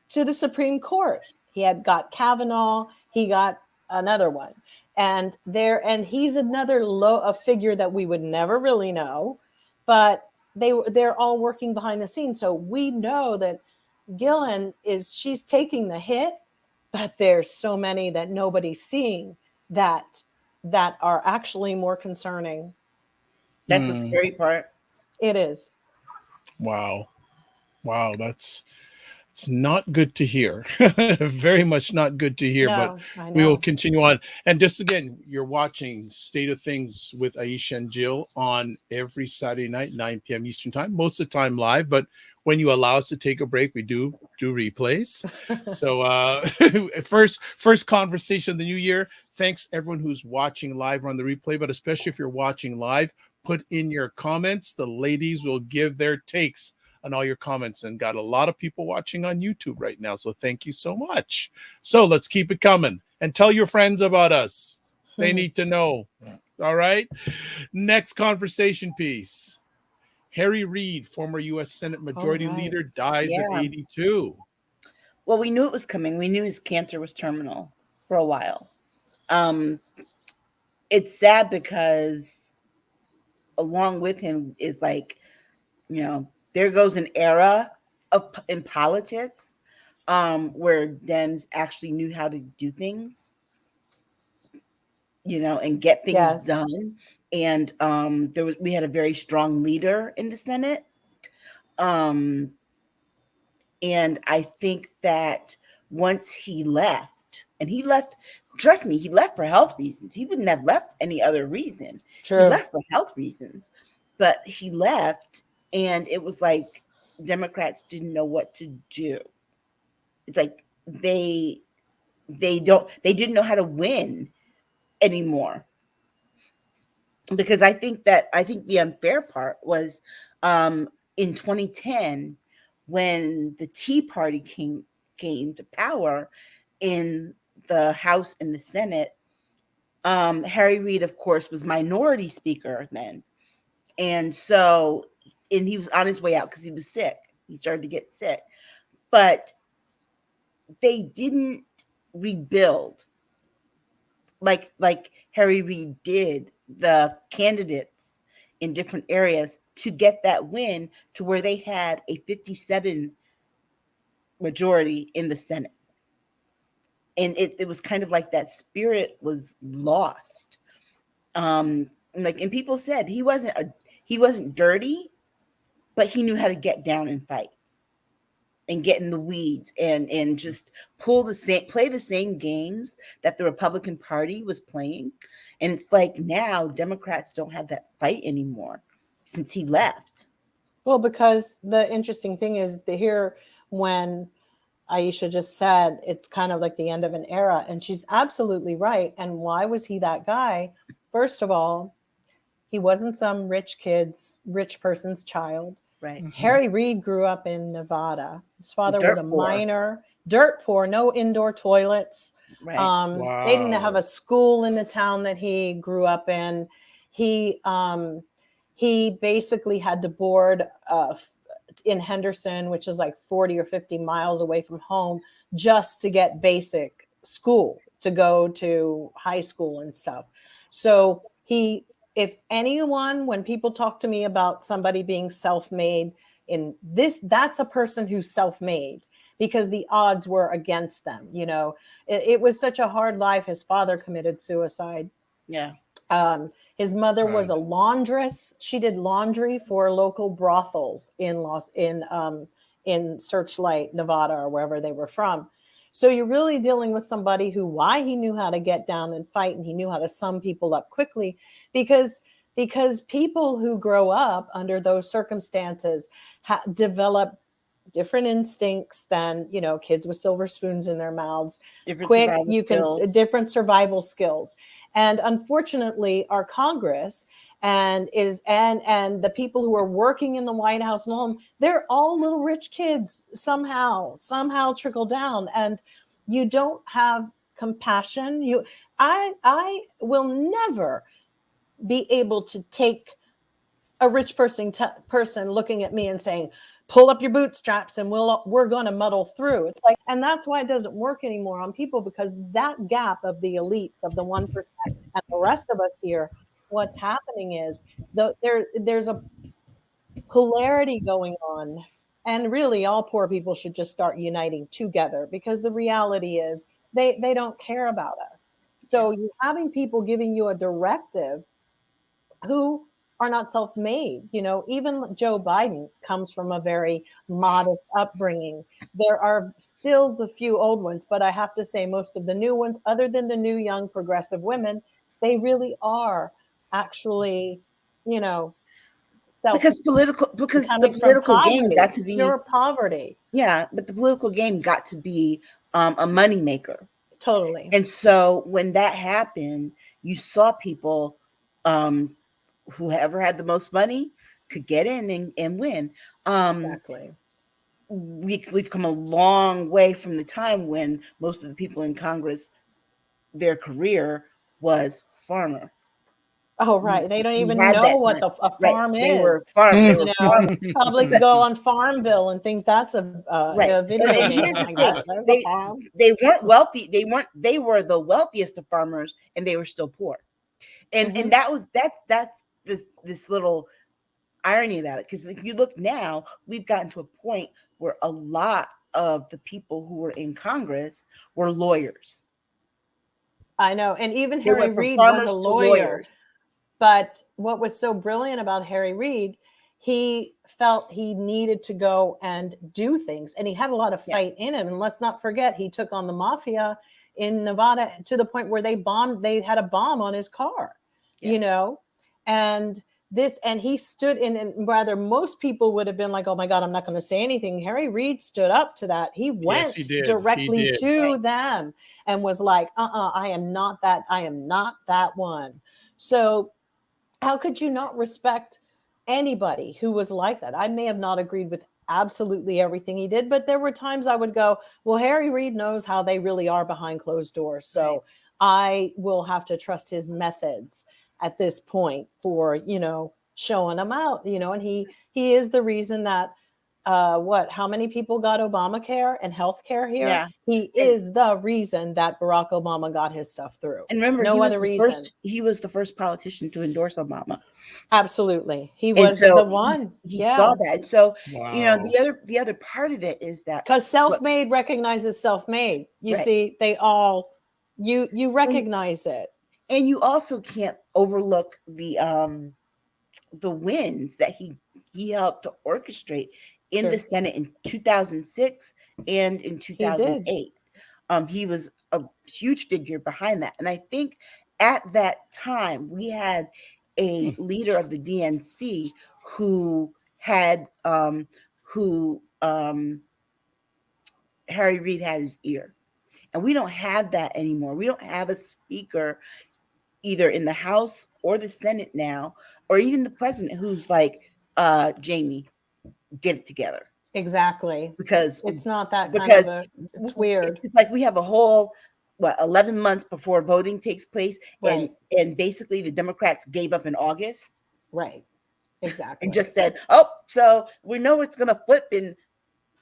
to the Supreme Court. He had got Kavanaugh, he got another one. And he's another a figure that we would never really know, but they're all working behind the scenes. So we know that Gillen she's taking the hit, but there's so many that nobody's seeing that are actually more concerning. That's the scary part. It is. Wow. It's not good to hear. Very much not good to hear, but we will continue on. And just again, you're watching State of Things with Aisha and Jill on every Saturday night, 9 p.m. Eastern time, most of the time live. But when you allow us to take a break, we do replays. So first conversation of the new year. Thanks everyone who's watching live on the replay, but especially if you're watching live, put in your comments. The ladies will give their takes on all your comments, and got a lot of people watching on YouTube right now. So thank you so much. So let's keep it coming and tell your friends about us. They need to know. All right. Next conversation piece. Harry Reid, former U.S. Senate Majority Leader, dies at 82. Well, we knew it was coming. We knew his cancer was terminal for a while. It's sad because along with him is like, there goes an era in politics where Dems actually knew how to do things, and get things done. And we had a very strong leader in the Senate. And I think that once he left, trust me, he left for health reasons. He wouldn't have left any other reason. True. He left for health reasons, but he left. And it was like Democrats didn't know what to do. It's like they didn't know how to win anymore. Because I think the unfair part was in 2010 when the Tea Party came to power in the House and the Senate. Harry Reid, of course, was minority speaker then, and he was on his way out because he was sick. He started to get sick. But they didn't rebuild like Harry Reid did the candidates in different areas to get that win to where they had a 57 majority in the Senate. And it was kind of like that spirit was lost. And people said he wasn't dirty, but he knew how to get down and fight and get in the weeds and just play the same games that the Republican Party was playing. And it's like now Democrats don't have that fight anymore since he left. Well, because the interesting thing is here when Aisha just said it's kind of like the end of an era, and she's absolutely right. And why was he that guy? First of all, he wasn't some rich person's child. Right. Mm-hmm. Harry Reid grew up in Nevada. His father was a miner, dirt poor, no indoor toilets. Right. Wow. They didn't have a school in the town that he grew up in. He basically had to board in Henderson, which is like 40 or 50 miles away from home, just to get basic school, to go to high school and stuff. So if anyone, when people talk to me about somebody being self-made that's a person who's self-made, because the odds were against them. It was such a hard life. His father committed suicide. Yeah. His mother was a laundress. She did laundry for local brothels in Searchlight, Nevada, or wherever they were from. So you're really dealing with somebody why he knew how to get down and fight, and he knew how to sum people up quickly, because because people who grow up under those circumstances develop different instincts than, you know, kids with silver spoons in their mouths. Different survival skills. And unfortunately, our Congress and the people who are working in the White House and all, they're all little rich kids somehow trickle down, and you don't have compassion. I will never be able to take a rich person looking at me and saying, pull up your bootstraps and we're going to muddle through. It's like, and that's why it doesn't work anymore on people, because that gap of the elites, of the 1% and the rest of us here, what's happening is there's a polarity going on, and really all poor people should just start uniting together, because the reality is they don't care about us. So you having people giving you a directive who are not self-made. You know, even Joe Biden comes from a very modest upbringing. There are still the few old ones, but I have to say most of the new ones, other than the new young progressive women, they really are actually, you know, because the political game got to be pure poverty. Yeah, but the political game got to be a moneymaker. Totally. And so when that happened, you saw people whoever had the most money could get in and win. Exactly. We've come a long way from the time when most of the people in Congress, their career was farmer. Oh, right. They don't even know what a farm is. They were farmers. You know, probably could go on Farmville and think that's a video game. They weren't wealthy. They were the wealthiest of farmers, and they were still poor. And that's this little irony about it, because if you look now, we've gotten to a point where a lot of the people who were in Congress were lawyers. I know, and even Harry Reid was a lawyer. But what was so brilliant about Harry Reid, he felt he needed to go and do things, and he had a lot of fight in him. And let's not forget, he took on the mafia in Nevada to the point where they had a bomb on his car, you know, and he stood in, and rather most people would have been like, oh my God, I'm not going to say anything. Harry Reid stood up to that. He went directly to them and was like, I am not that one. So how could you not respect anybody who was like that? I may have not agreed with absolutely everything he did, but there were times I would go, well, Harry Reid knows how they really are behind closed doors. So I will have to trust his methods at this point for, you know, showing them out, you know, and he is the reason that how many people got Obamacare and healthcare here? Yeah. He is the reason that Barack Obama got his stuff through. And remember, he was the first politician to endorse Obama. Absolutely. He was the one. He saw that. So, you know, the other part of it is that because self-made recognizes self-made. You see, they all you recognize it. And you also can't overlook the wins that he helped to orchestrate in the Senate in 2006 and in 2008. He was a huge figure behind that. And I think at that time we had a leader of the DNC who had Harry Reid had his ear. And we don't have that anymore. We don't have a speaker either in the House or the Senate now, or even the president who's like, Jamie, get it together. Exactly. Because it's not that it's weird. It's like we have a whole 11 months before voting takes place, and basically the Democrats gave up in August. Right. Exactly. And just said, oh, so we know it's gonna flip, and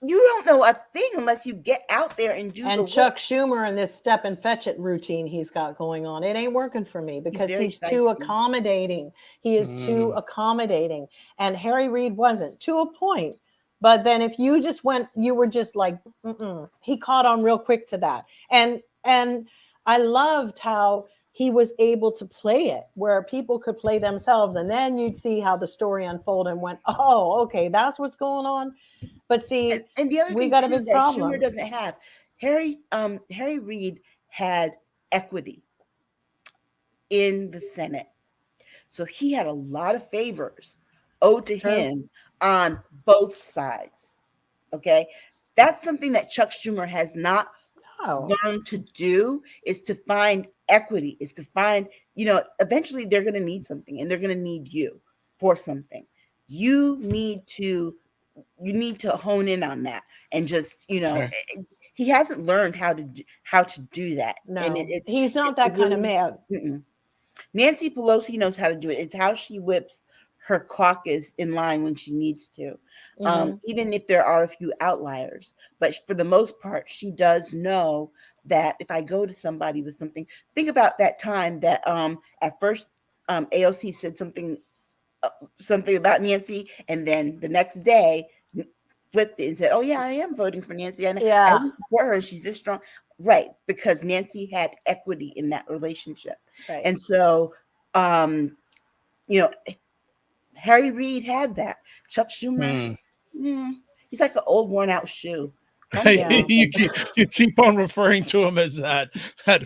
you don't know a thing unless you get out there and do. And Chuck Schumer and this step and fetch it routine he's got going on, it ain't working for me because he's too accommodating. He is too accommodating, and Harry Reid wasn't, to a point. But then if you just went, you were just like, he caught on real quick to that. And I loved how he was able to play it where people could play themselves. And then you'd see how the story unfolded and went, oh, okay, that's what's going on. But see, and the other we thing got a big problem. Schumer doesn't have. Harry Reid had equity in the Senate. So he had a lot of favors owed to him on both sides. Okay. That's something that Chuck Schumer has not learned to do, is to find equity, is to find, eventually they're going to need something, and they're going to need you for something. You need to hone in on that, and just, he hasn't learned how to do that. No, and he's not that kind of man. Nancy Pelosi knows how to do it. It's how she whips her caucus in line when she needs to, even if there are a few outliers. But for the most part, she does know that if I go to somebody with something, think about that time that at first AOC said something about Nancy, and then the next day flipped it and said, "Oh yeah, I am voting for Nancy. I support her. She's this strong." Right, because Nancy had equity in that relationship. Right. And so, Harry Reid had that. Chuck Schumer, he's like an old, worn-out shoe. You keep on referring to him as that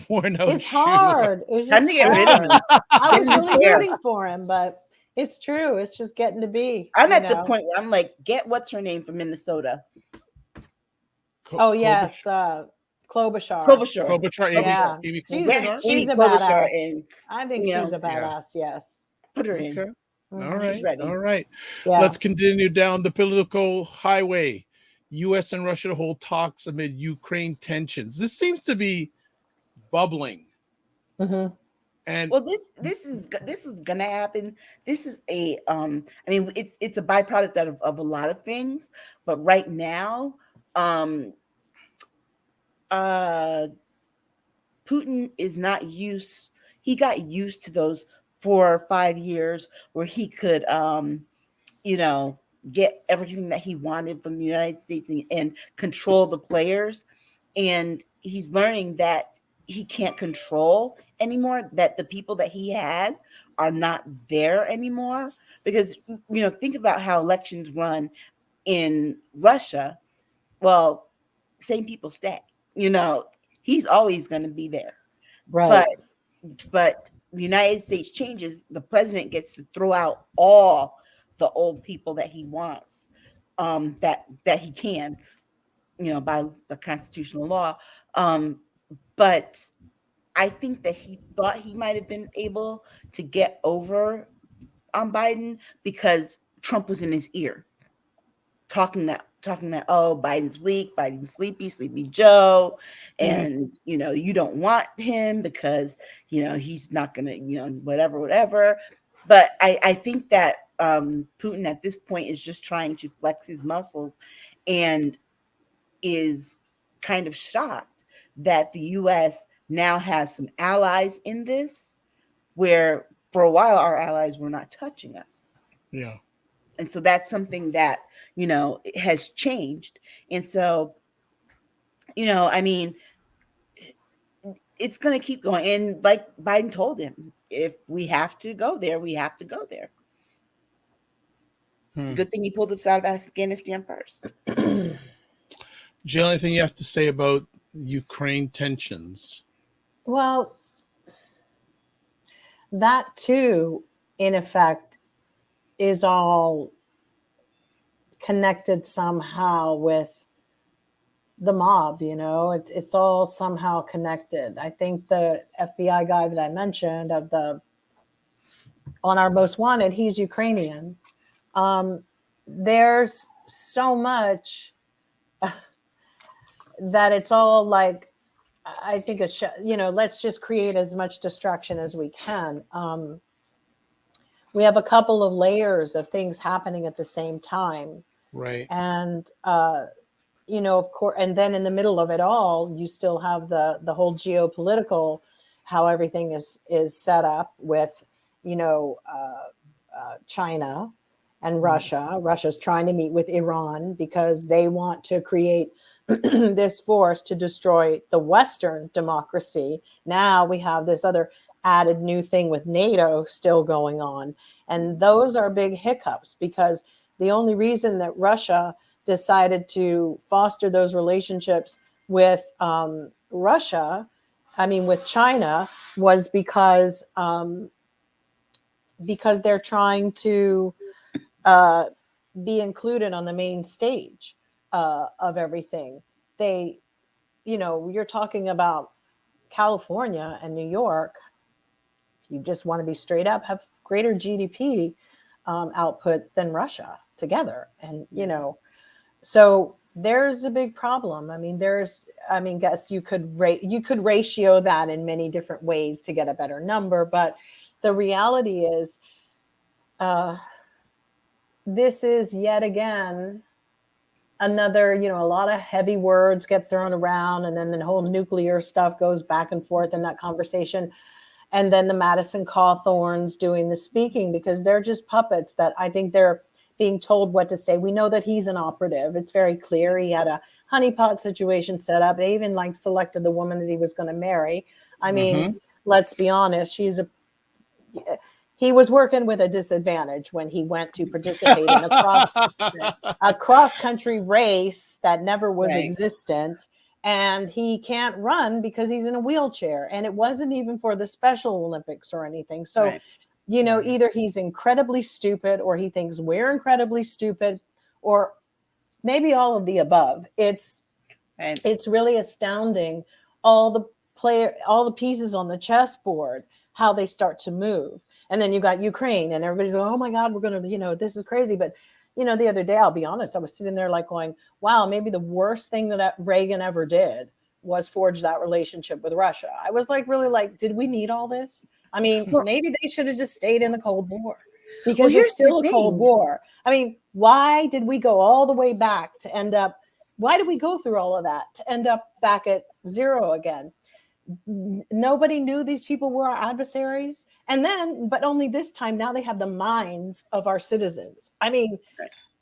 worn-out shoe. It's hard. It was time just to get rid of him. I was really rooting for him, but it's true. It's just getting to be. I'm at the point where I'm like, get what's her name from Minnesota? Yes, Klobuchar. Klobuchar, yeah. She's a badass. I think she's a badass, yes. Put her in. Okay. All right. Yeah. Let's continue down the political highway. U.S. and Russia hold talks amid Ukraine tensions. This seems to be bubbling. And well, this was gonna happen. This is a it's a byproduct of a lot of things, but right now, Putin is not used. He got used to those 4 or 5 years where he could, get everything that he wanted from the United States and control the players. And he's learning that he can't control anymore, that the people that he had are not there anymore. Because, think about how elections run in Russia. Well, same people stay. He's always going to be there. Right. But the United States changes, the president gets to throw out all the old people that he wants, that he can, by the constitutional law. But I think that he thought he might have been able to get over on Biden because Trump was in his ear, talking that Biden's weak, Biden's sleepy Joe, and you don't want him because he's not gonna whatever. But I think that Putin at this point is just trying to flex his muscles, and is kind of shocked that the U.S. now has some allies in this, where for a while our allies were not touching us. Yeah. And so that's something that, has changed. And so, it's going to keep going. And like Biden told him, if we have to go there, we have to go there. Good thing he pulled us out of Afghanistan first. Jill, anything you have to say about Ukraine tensions? Well, that too, in effect, is all connected somehow with the mob. It's all somehow connected. I think the FBI guy that I mentioned on our most wanted, he's Ukrainian. There's so much that it's all like, I think let's just create as much destruction as we can. We have a couple of layers of things happening at the same time. Right. And, of course, and then in the middle of it all, you still have the whole geopolitical, how everything is set up with, China and Russia. Russia's trying to meet with Iran because they want to create this force to destroy the Western democracy. Now we have this other added new thing with NATO still going on. And those are big hiccups, because the only reason that Russia decided to foster those relationships with with China, was because because they're trying to be included on the main stage of everything. They, you're talking about California and New York. If you just want to be straight up, have greater GDP output than Russia together. And, so there's a big problem. Guess you could ratio that in many different ways to get a better number. But the reality is, this is yet again another, a lot of heavy words get thrown around, and then the whole nuclear stuff goes back and forth in that conversation. And then the Madison Cawthorns doing the speaking, because they're just puppets that I think they're being told what to say. We know that he's an operative. It's very clear. He had a honeypot situation set up. They even selected the woman that he was going to marry. I mean, let's be honest. He was working with a disadvantage when he went to participate in a cross-country race that never was existent. And he can't run because he's in a wheelchair. And it wasn't even for the Special Olympics or anything. So, either he's incredibly stupid, or he thinks we're incredibly stupid, or maybe all of the above. It's really astounding, all the pieces on the chessboard, how they start to move. And then you got Ukraine, and everybody's going, oh my God, we're going to, this is crazy. But, the other day, I'll be honest, I was sitting there going, wow, maybe the worst thing that Reagan ever did was forge that relationship with Russia. I was really did we need all this? I mean, maybe they should have just stayed in the Cold War, because it's still a Cold War. I mean, why did we go all the way back to end up, why did we go through all of that to end up back at zero again? Nobody knew these people were our adversaries. And then, but only this time, now they have the minds of our citizens. I mean,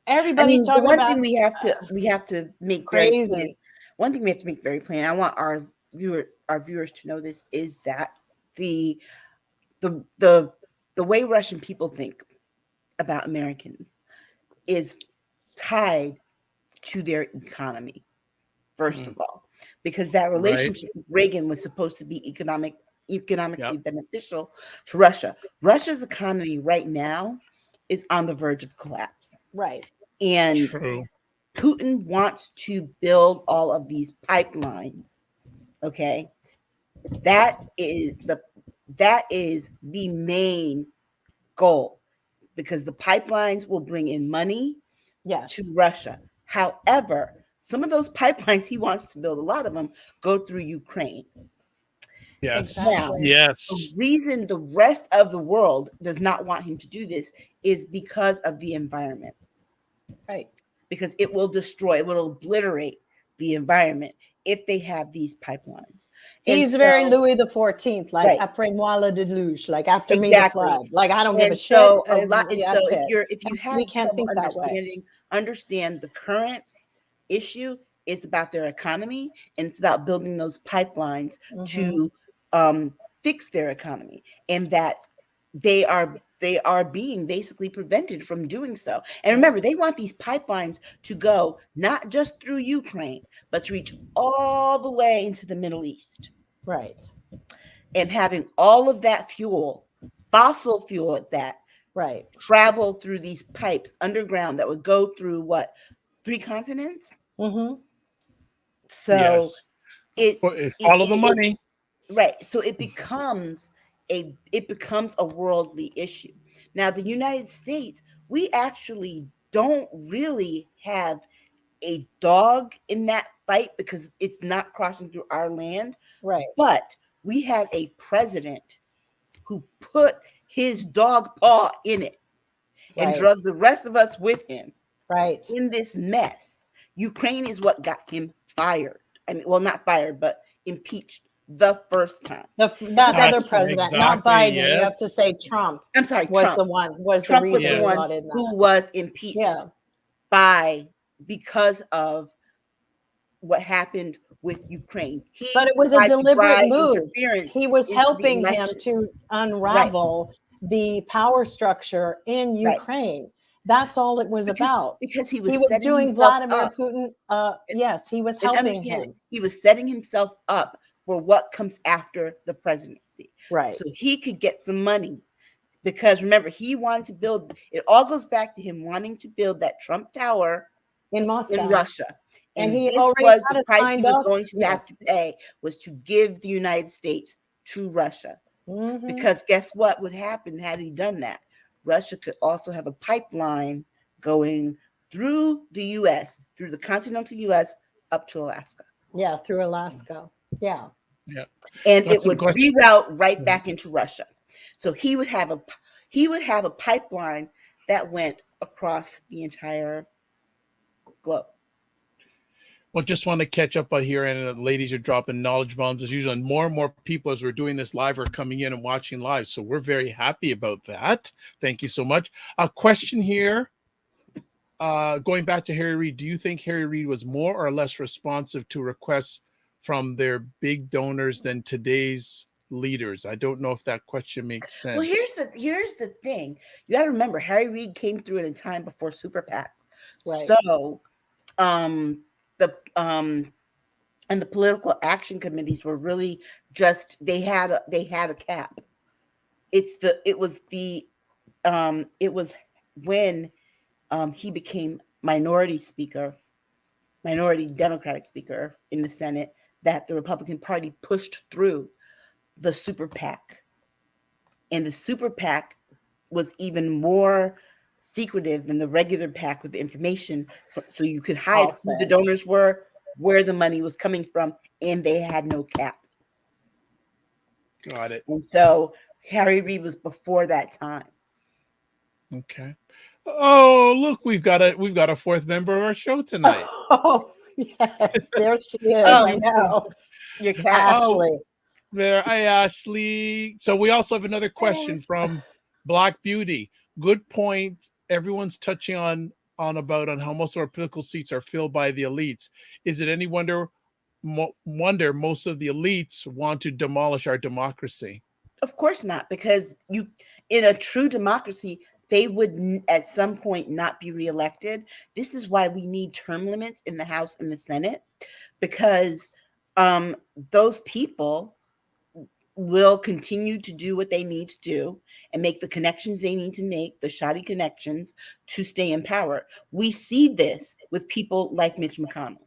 everybody's talking about. One thing we have to make crazy. Very plain, one thing we have to make very plain. I want our viewers to know this, is that the way Russian people think about Americans is tied to their economy, first of all, because that relationship with Reagan was supposed to be economically beneficial to Russia. Russia's economy right now is on the verge of collapse. Right. And Putin wants to build all of these pipelines. Okay. That is the main goal, because the pipelines will bring in money to Russia. However, some of those pipelines he wants to build, a lot of them go through Ukraine. Yes. Now, the reason the rest of the world does not want him to do this is because of the environment. Right. Because it will destroy, it will obliterate the environment if they have these pipelines. He's very Louis the 14th, après moi le déluge, after me the flood. I don't give a shit. If you have, we can't think that way. Understand the current issue is about their economy, and it's about building those pipelines to fix their economy, and that they are being basically prevented from doing so. And remember, they want these pipelines to go not just through Ukraine, but to reach all the way into the Middle East. Right. And having all of that fuel, fossil fuel at that, travel through these pipes underground that would go through 3 continents? So follow the money. Right. So it becomes a worldly issue. Now, the United States, we actually don't really have a dog in that fight because it's not crossing through our land. Right. But we have a president who put his dog paw in it and drug the rest of us with him. Right. In this mess. Ukraine is what got him fired. I mean, well, not fired, but impeached the first time. That other president, not Biden. You have to say Trump. I'm sorry, was Trump. The one was Trump the reason was the one who was impeached because of what happened with Ukraine. But it was a deliberate move. He was helping him to unravel the power structure in Ukraine. That's all it was about. Because he was doing Vladimir Putin. Yes, he was helping him. He was setting himself up for what comes after the presidency. Right. So he could get some money Because remember, he wanted to build, it all goes back to him wanting to build that Trump Tower in Moscow, in Russia. and And he this already was had the it price he signed was off. going to have to pay, was to give the United States to Russia. Mm-hmm. Because guess what would happen had he done that? Russia could also have a pipeline going through the U.S., through the continental U.S. up to Alaska. Yeah, through Alaska. Yeah. Yeah. And it would reroute right back into Russia. So he would have a pipeline that went across the entire globe. Well, just want to catch up here, and the ladies are dropping knowledge bombs as usual. And more people as we're doing this live are coming in and watching live. So we're very happy about that. Thank you so much. A question here, going back to Harry Reid. Do you think Harry Reid was more or less responsive to requests from their big donors than today's leaders? I don't know if that question makes sense. Well, here's the thing. You got to remember, Harry Reid came through at a time before super PACs. Right. So, and the political action committees were really just they had a cap. It was when he became minority Democratic speaker in the Senate, that the Republican Party pushed through the super PAC. And the super PAC was even more secretive than the regular PAC with the information, so you could hide who the donors were, where the money was coming from, and they had no cap. Got it. And so Harry Reid was before that time. Okay. Oh, look, we've got a fourth member of our show tonight. Oh, yes, there she is. I know. Your cat. Ashley. There, hi, Ashley. So we also have another question from Black Beauty. Good point. Everyone's touching on how most of our political seats are filled by the elites. Is it any wonder most of the elites want to demolish our democracy? Of course not, because in a true democracy, they would at some point not be reelected. This is why we need term limits in the House and the Senate, because those people will continue to do what they need to do and make the connections they need to make, the shoddy connections, to stay in power. We see this with people like Mitch McConnell,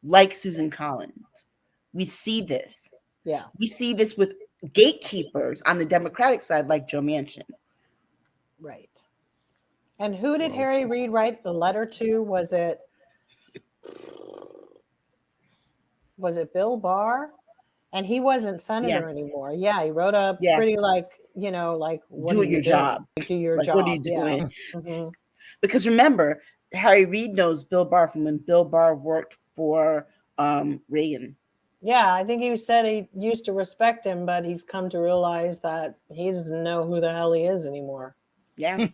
like Susan Collins. We see this. Yeah. We see this with gatekeepers on the Democratic side, like Joe Manchin. Right. And who did Harry Reid write the letter to? Was it Bill Barr? And he wasn't senator anymore. Yeah, he wrote a pretty what do your job. Do your job. What are you doing? Yeah. Mm-hmm. Because remember, Harry Reid knows Bill Barr from when Bill Barr worked for Reagan. Yeah, I think he said he used to respect him, but he's come to realize that he doesn't know who the hell he is anymore. Yeah.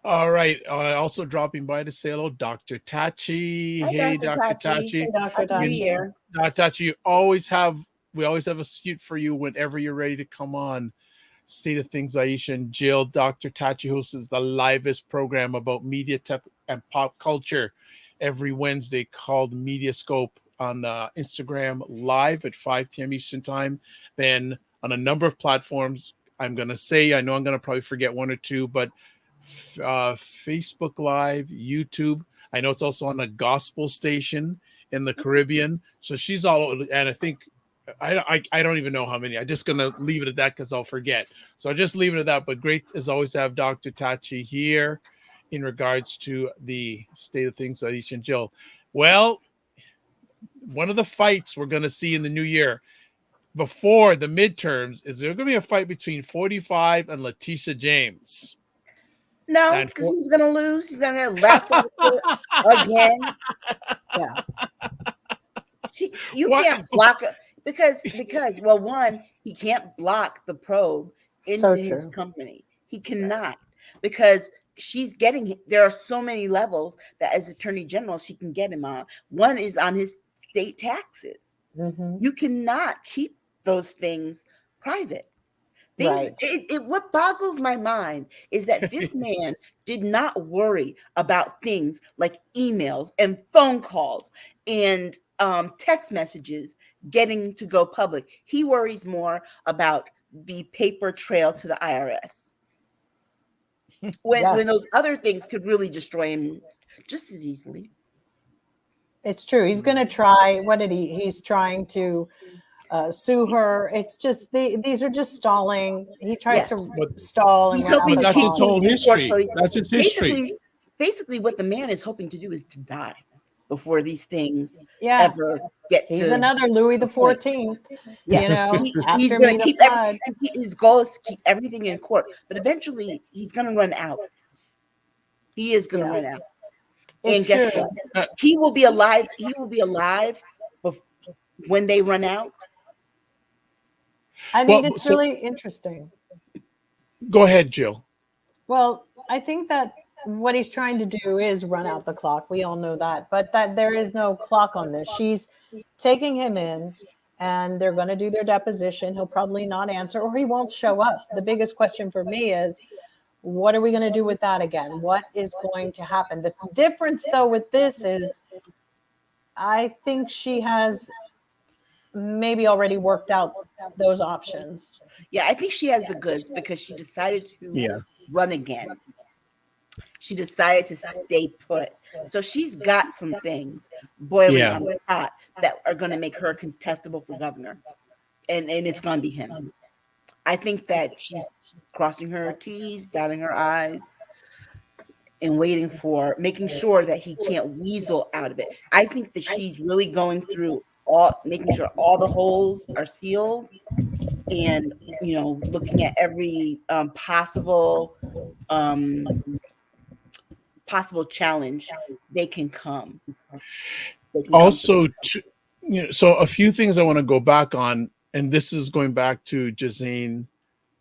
All right. Also dropping by to say hello, Dr. Tachi. Hi, Hey, Dr. Tachi. Hey, Dr. Tachi here. Dr. Tachi, we always have a suit for you whenever you're ready to come on. State of Things, Aisha and Jill. Dr. Tachi hosts the livest program about media, tech, and pop culture every Wednesday called Mediascope on Instagram Live at 5 p.m. Eastern Time. Then on a number of platforms, I'm going to say, I know I'm going to probably forget one or two, but Facebook Live, YouTube. I know it's also on a gospel station in the Caribbean. So she's all, and I think, I don't even know how many. I'm just going to leave it at that because I'll forget. So I'll just leave it at that. But great as always to have Dr. Tachi here in regards to the state of things, Aisha and Jill. Well, one of the fights we're going to see in the new year before the midterms is there going to be a fight between 45 and Letitia James? No, because he's going to lose. He's going to get left again. Yeah. You can't block it because well, one, he can't block the probe into his company. He cannot, because there are so many levels that as Attorney General she can get him on. One is on his state taxes. Mm-hmm. You cannot keep those things private. Right. What boggles my mind is that this man did not worry about things like emails and phone calls and text messages getting to go public. He worries more about the paper trail to the IRS. When those other things could really destroy him just as easily. It's true. He's going to try. He's trying to sue her. It's just these are just stalling. He tries to stall. And he's hoping that's his whole history. That's his history. Basically, what the man is hoping to do is to die before these things ever get to. He's another Louis XIV. Yeah. You know, he's going to keep his goal is to keep everything in court, but eventually he's going to run out. He is going to run out. And guess what? He will be alive. He will be alive when they run out. I mean, it's really interesting. Go ahead, Jill. Well, I think that what he's trying to do is run out the clock. We all know that, but that there is no clock on this. She's taking him in, and they're going to do their deposition. He'll probably not answer, or he won't show up. The biggest question for me is, what are we going to do with that again? What is going to happen? The difference, though, with this is I think she has maybe already worked out those options. Yeah, I think she has the goods because she decided to run again. She decided to stay put. So she's got some things boiling on the pot that are going to make her contestable for governor. And it's going to be him. I think that she's crossing her T's, dotting her I's, and making sure that he can't weasel out of it. I think that she's really going through making sure all the holes are sealed, and looking at every possible challenge they can come. Also, so a few things I want to go back on. And this is going back to Jazine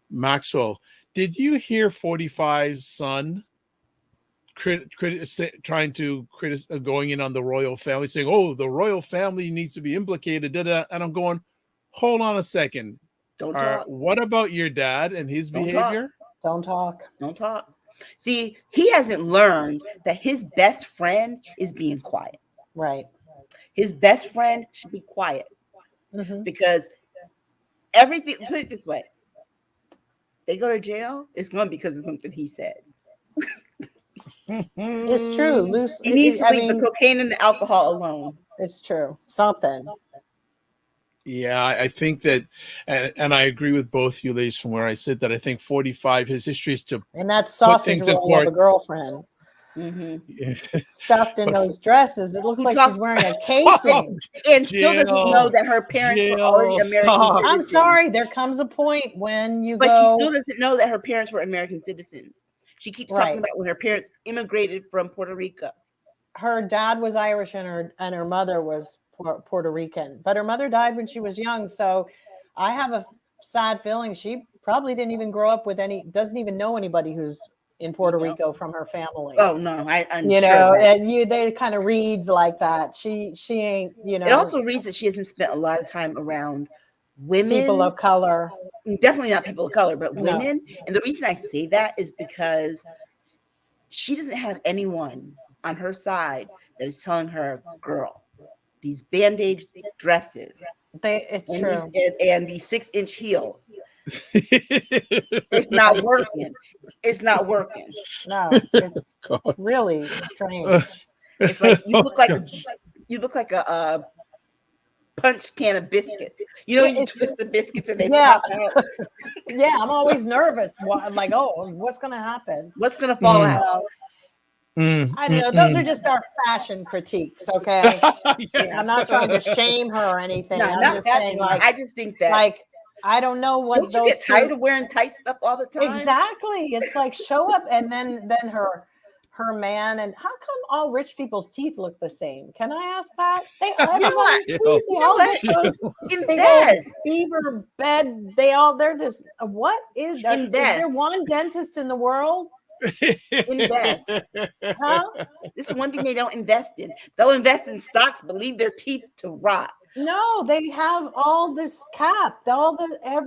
Maxwell. Did you hear 45's son trying to criticize, going in on the royal family, saying, "Oh, the royal family needs to be implicated"? And I'm going, hold on a second. Don't talk. What about your dad and his behavior? Don't talk. See, he hasn't learned that his best friend is being quiet. Right. His best friend should be quiet because everything. Put it this way: they go to jail, it's going because of something he said. It's true. He needs to leave the cocaine and the alcohol alone. It's true. Something. Yeah, I think that, and I agree with both you ladies from where I sit, that I think 45, his history is to and that sausage roll of a girlfriend stuffed in those dresses. It looks like she's wearing a casing. And still doesn't know that her parents were already American citizens. I'm sorry. There comes a point when she still doesn't know that her parents were American citizens. She keeps talking about when her parents immigrated from Puerto Rico. Her dad was Irish and her mother was Puerto Rican, but her mother died when she was young. So I have a sad feeling she probably didn't even grow up with doesn't even know anybody who's in Puerto Rico from her family. Oh no, I'm sure and they kind of reads like that. She ain't, It also reads that she hasn't spent a lot of time around women, people of color. Definitely not people of color, but women. And the reason I say that is because she doesn't have anyone on her side that is telling her, "Girl, these band-aid dresses, it's true, and these 6-inch heels, it's not working. It's not working." No, it's really strange. It's like you look like a punch can of biscuits. You twist the biscuits and they pop out. Yeah, I'm always nervous. I'm like, oh, what's going to happen? What's going to fall out? I don't know. Those are just our fashion critiques, okay? Yes. I'm not trying to shame her or anything. No, I'm just saying, I just think that, I don't know what don't you get tired of wearing tight stuff all the time? Exactly. It's like show up, and then her man. And how come all rich people's teeth look the same? Can I ask that? Everybody's teeth, they all get those big old fever bed. They're just, what is there one dentist in the world? Invest. Huh? This is one thing they don't invest in. They'll invest in stocks, but leave their teeth to rot. No, they have all this cap. All their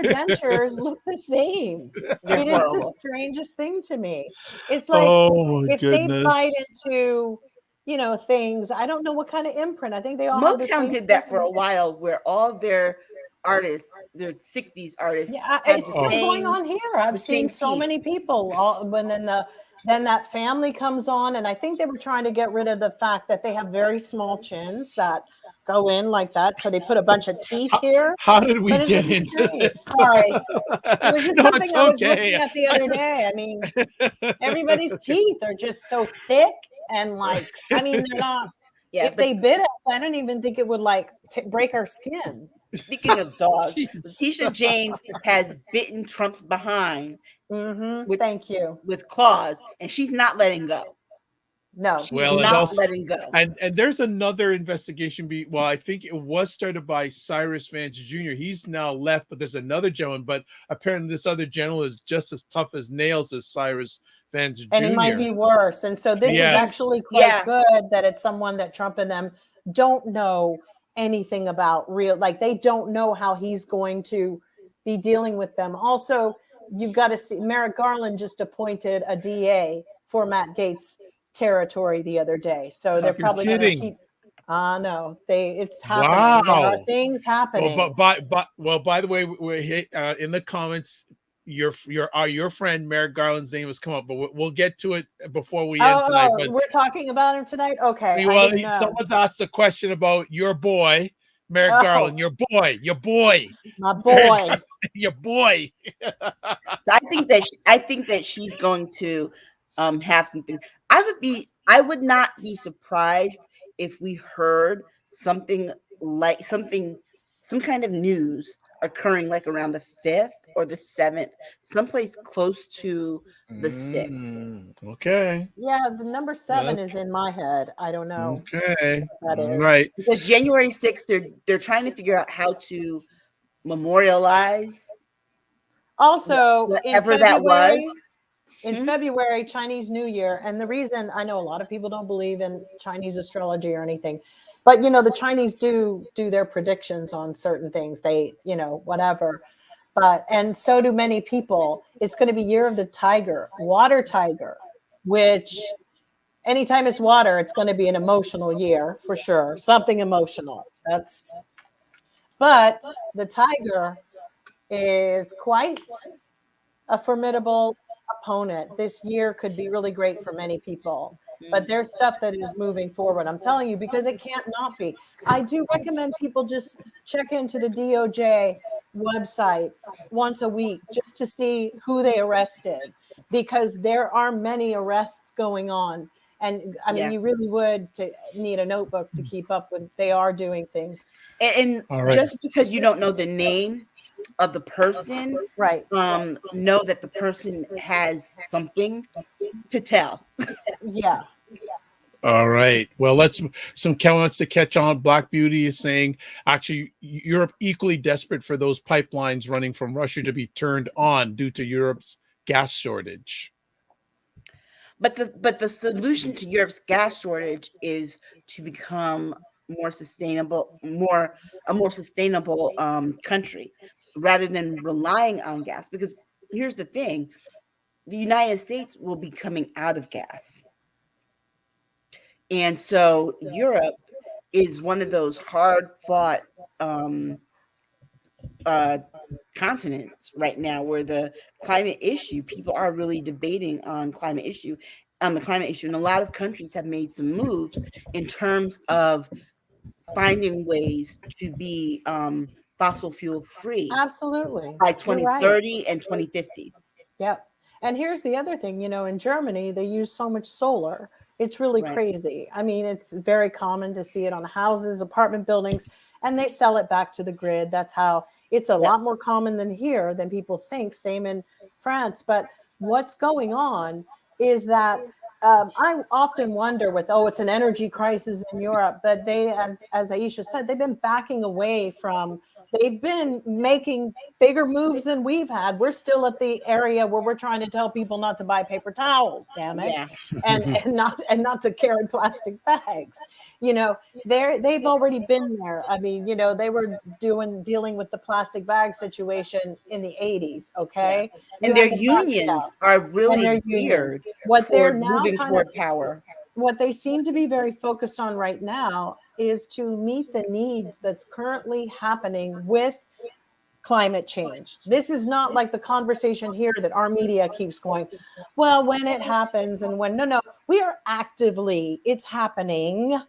dentures look the same. It is the strangest thing to me. It's like they bite into things. I don't know what kind of imprint. I think they all Motown did that for a while, where all their artists, they're 60s artists. Yeah, it's still going on here. I've seen so many people. When then that family comes on, and I think they were trying to get rid of the fact that they have very small chins that go in like that. So they put a bunch of teeth here. How did we get into this? Sorry, it was just something I was looking at the other day. I mean, everybody's teeth are just so thick and like, I mean, they're not. Yeah, if they bit us, I don't even think it would like break our skin. Speaking of dogs, Letitia James has bitten Trump's behind. Thank you. With claws, and she's not letting go. No, she's not letting go. And there's another investigation. I think it was started by Cyrus Vance Jr. He's now left, but there's another gentleman. But apparently, this other gentleman is just as tough as nails as Cyrus Vance Jr. And it might be worse. And so this is actually quite good that it's someone that Trump and them don't know anything about like they don't know how he's going to be dealing with them. Also, you've got to see Merrick Garland just appointed a DA for Matt Gaetz' territory the other day. So they're probably going to keep. No, it's happening. Wow. There are things happening. Well, by the way, we in the comments, your friend Merrick Garland's name has come up, but we'll get to it before we end tonight. But we're talking about him tonight. Okay. Well, someone's asked a question about your boy, Merrick Garland. Your boy, my boy, your boy. So I think that she's going to have something. I would not be surprised if we heard some kind of news occurring like around the 5th or the 7th, someplace close to the 6th. Okay. Yeah, the number 7 is in my head. I don't know. Okay. That is. Right. Because January 6th, they're trying to figure out how to memorialize. Also, whatever that was. In February, Chinese New Year. And the reason, I know a lot of people don't believe in Chinese astrology or anything, but the Chinese do their predictions on certain things. They, whatever. And so do many people. It's going to be Year of the Tiger, water tiger, which anytime it's water, it's going to be an emotional year for sure. Something emotional. But the tiger is quite a formidable opponent. This year could be really great for many people, but there's stuff that is moving forward. I'm telling you, because it can't not be. I do recommend people just check into the DOJ website once a week just to see who they arrested, because there are many arrests going on. And I mean, you really would need a notebook to keep up with. They are doing things. And just because you don't know the name of the person, right? Know that the person has something to tell. Yeah. All right. Well, some comments to catch on. Black Beauty is saying, actually, Europe equally desperate for those pipelines running from Russia to be turned on due to Europe's gas shortage. But the solution to Europe's gas shortage is to become a more sustainable country, rather than relying on gas. Because here's the thing, the United States will be coming out of gas. And so Europe is one of those hard-fought continents right now where the climate issue, people are really debating on the climate issue. And a lot of countries have made some moves in terms of finding ways to be fossil fuel free. Absolutely. By 2030 and 2050. Yep. And here's the other thing, in Germany, they use so much solar. It's really crazy. I mean, it's very common to see it on houses, apartment buildings, and they sell it back to the grid. That's how it's a lot more common than here than people think. Same in France. But what's going on is that I often wonder it's an energy crisis in Europe, but they, as Aisha said, they've been backing away from. They've been making bigger moves than we've had. We're still at the area where we're trying to tell people not to buy paper towels, damn it, and not to carry plastic bags. They've already been there. I mean, they were dealing with the plastic bag situation in the 80s. Okay, and their unions are really weird. What they're now moving toward power. What they seem to be very focused on right now is to meet the needs that's currently happening with climate change. This is not like the conversation here that our media keeps going, well, when it happens and when, no, we are actively, it's happening,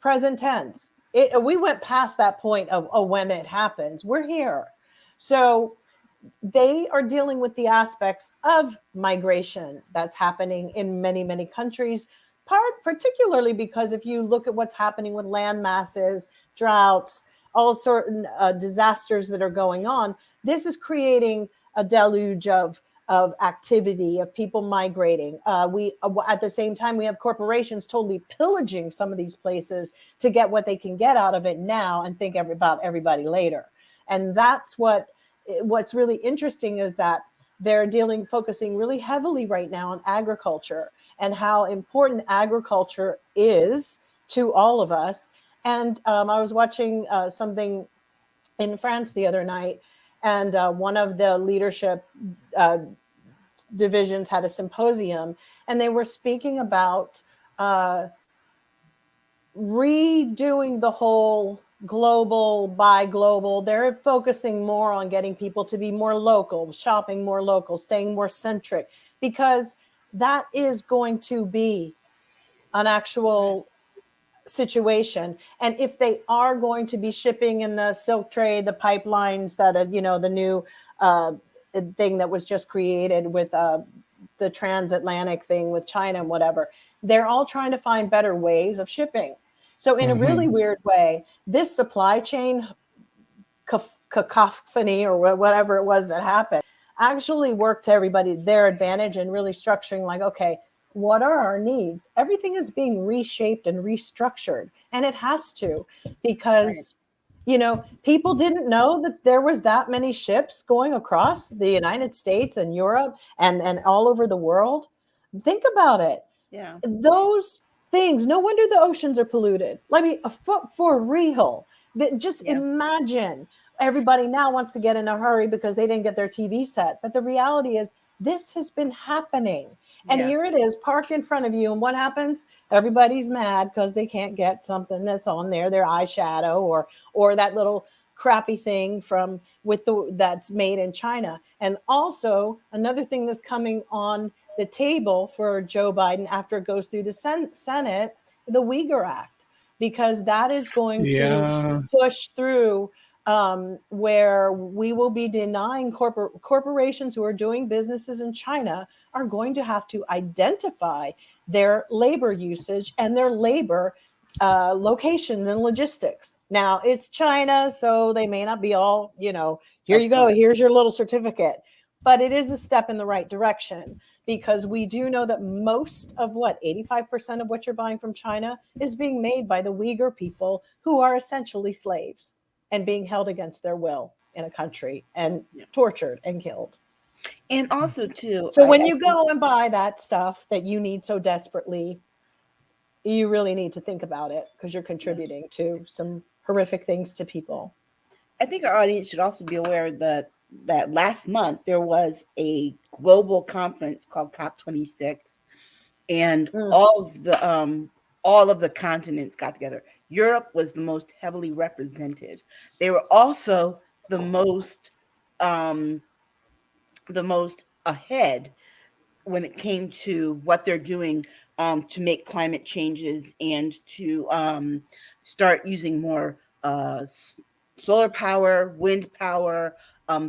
present tense. We went past that point of, oh, when it happens, we're here. So they are dealing with the aspects of migration that's happening in many, many countries, particularly because if you look at what's happening with land masses, droughts, all certain disasters that are going on, this is creating a deluge of activity, of people migrating. We at the same time, we have corporations totally pillaging some of these places to get what they can get out of it now and think about everybody later. And that's what's really interesting is that they're focusing really heavily right now on agriculture and how important agriculture is to all of us. And I was watching something in France the other night, and one of the leadership divisions had a symposium, and they were speaking about redoing the whole global by global. They're focusing more on getting people to be more local, shopping more local, staying more centric, because that is going to be an actual situation. And if they are going to be shipping in the silk trade, the pipelines that are, the new thing that was just created with the transatlantic thing with China and whatever, they're all trying to find better ways of shipping. So in a really weird way, this supply chain cacophony or whatever it was that happened actually worked to everybody their advantage and really structuring like, okay, what are our needs? Everything is being reshaped and restructured, and it has to, because people didn't know that there was that many ships going across the United States and Europe and all over the world. Think about it. Yeah. Those things, no wonder the oceans are polluted. Let me for real. Just imagine everybody now wants to get in a hurry because they didn't get their TV set. But the reality is this has been happening. And here it is parked in front of you. And what happens? Everybody's mad because they can't get something that's on their eyeshadow or that little crappy thing that's made in China. And also another thing that's coming on the table for Joe Biden after it goes through the Senate, the Uyghur Act, because that is going to push through where we will be denying corporations who are doing businesses in China are going to have to identify their labor usage and their labor locations and logistics. Now, it's China, so they may not be all, here you go, here's your little certificate. But it is a step in the right direction, because we do know that most of 85% of what you're buying from China is being made by the Uyghur people, who are essentially slaves and being held against their will in a country and tortured and killed. And also, too, so when you go and buy that stuff that you need so desperately, you really need to think about it, because you're contributing to some horrific things to people. I think our audience should also be aware that last month there was a global conference called COP26, and all of the continents got together. Europe was the most heavily represented. They were also the most ahead when it came to what they're doing to make climate changes and to start using more solar power, wind power,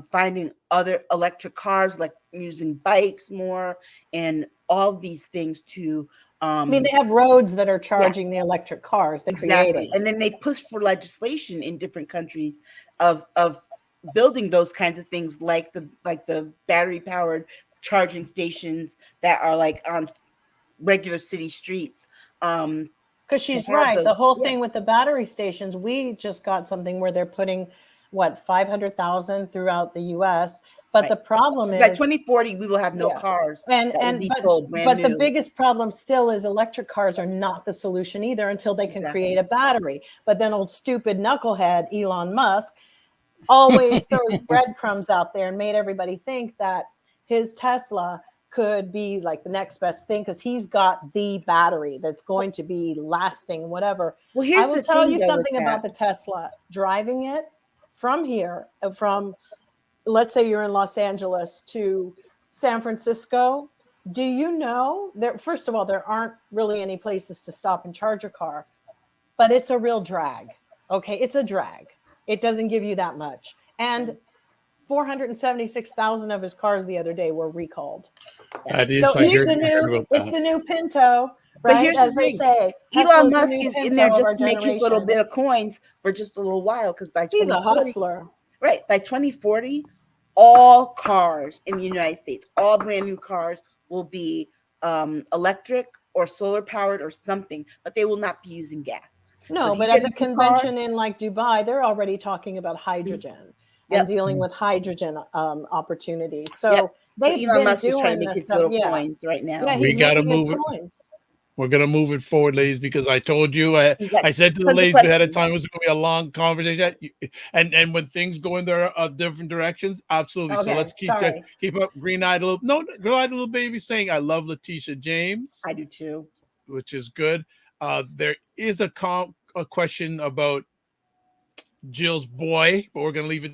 finding other electric cars, like using bikes more, and all of these things to they have roads that are charging the electric cars. Exactly. And then they push for legislation in different countries of building those kinds of things, like the battery powered charging stations that are like on regular city streets. Because she's right. The whole thing with the battery stations, we just got something where they're putting 500,000 throughout the US. But the problem is by 2040, we will have no cars. But the biggest problem still is electric cars are not the solution either, until they can create a battery. But then old stupid knucklehead Elon Musk always throws breadcrumbs out there and made everybody think that his Tesla could be like the next best thing, because he's got the battery that's going to be lasting, whatever. Well, I will tell you something about the Tesla. Driving it from here, from let's say you're in Los Angeles to San Francisco, do you know that, first of all, there aren't really any places to stop and charge your car, but it's a real drag. Okay, it's a drag. It doesn't give you that much. And 476,000 of his cars the other day were recalled. So it's the new Pinto, right? But here's as the they thing. say, Elon Musk is in there just to make his little bit of coins for just a little while, because by he's a hustler. Right. By 2040, all cars in the United States, all brand new cars will be electric or solar powered or something, but they will not be using gas. No, but at the convention in like Dubai, they're already talking about hydrogen and dealing with hydrogen opportunities. So they've Elon been Musk is doing trying to make this his stuff. little coins right now. Yeah, he's making his coins. We're going to move it forward, ladies, because I told you, I said to the ladies ahead of time, it was going to be a long conversation. And when things go in their different directions, absolutely. Okay, so let's keep up. Green-eyed little baby saying, I love Letitia James. I do too. Which is good. There is a question about Jill's boy, but we're going to leave it.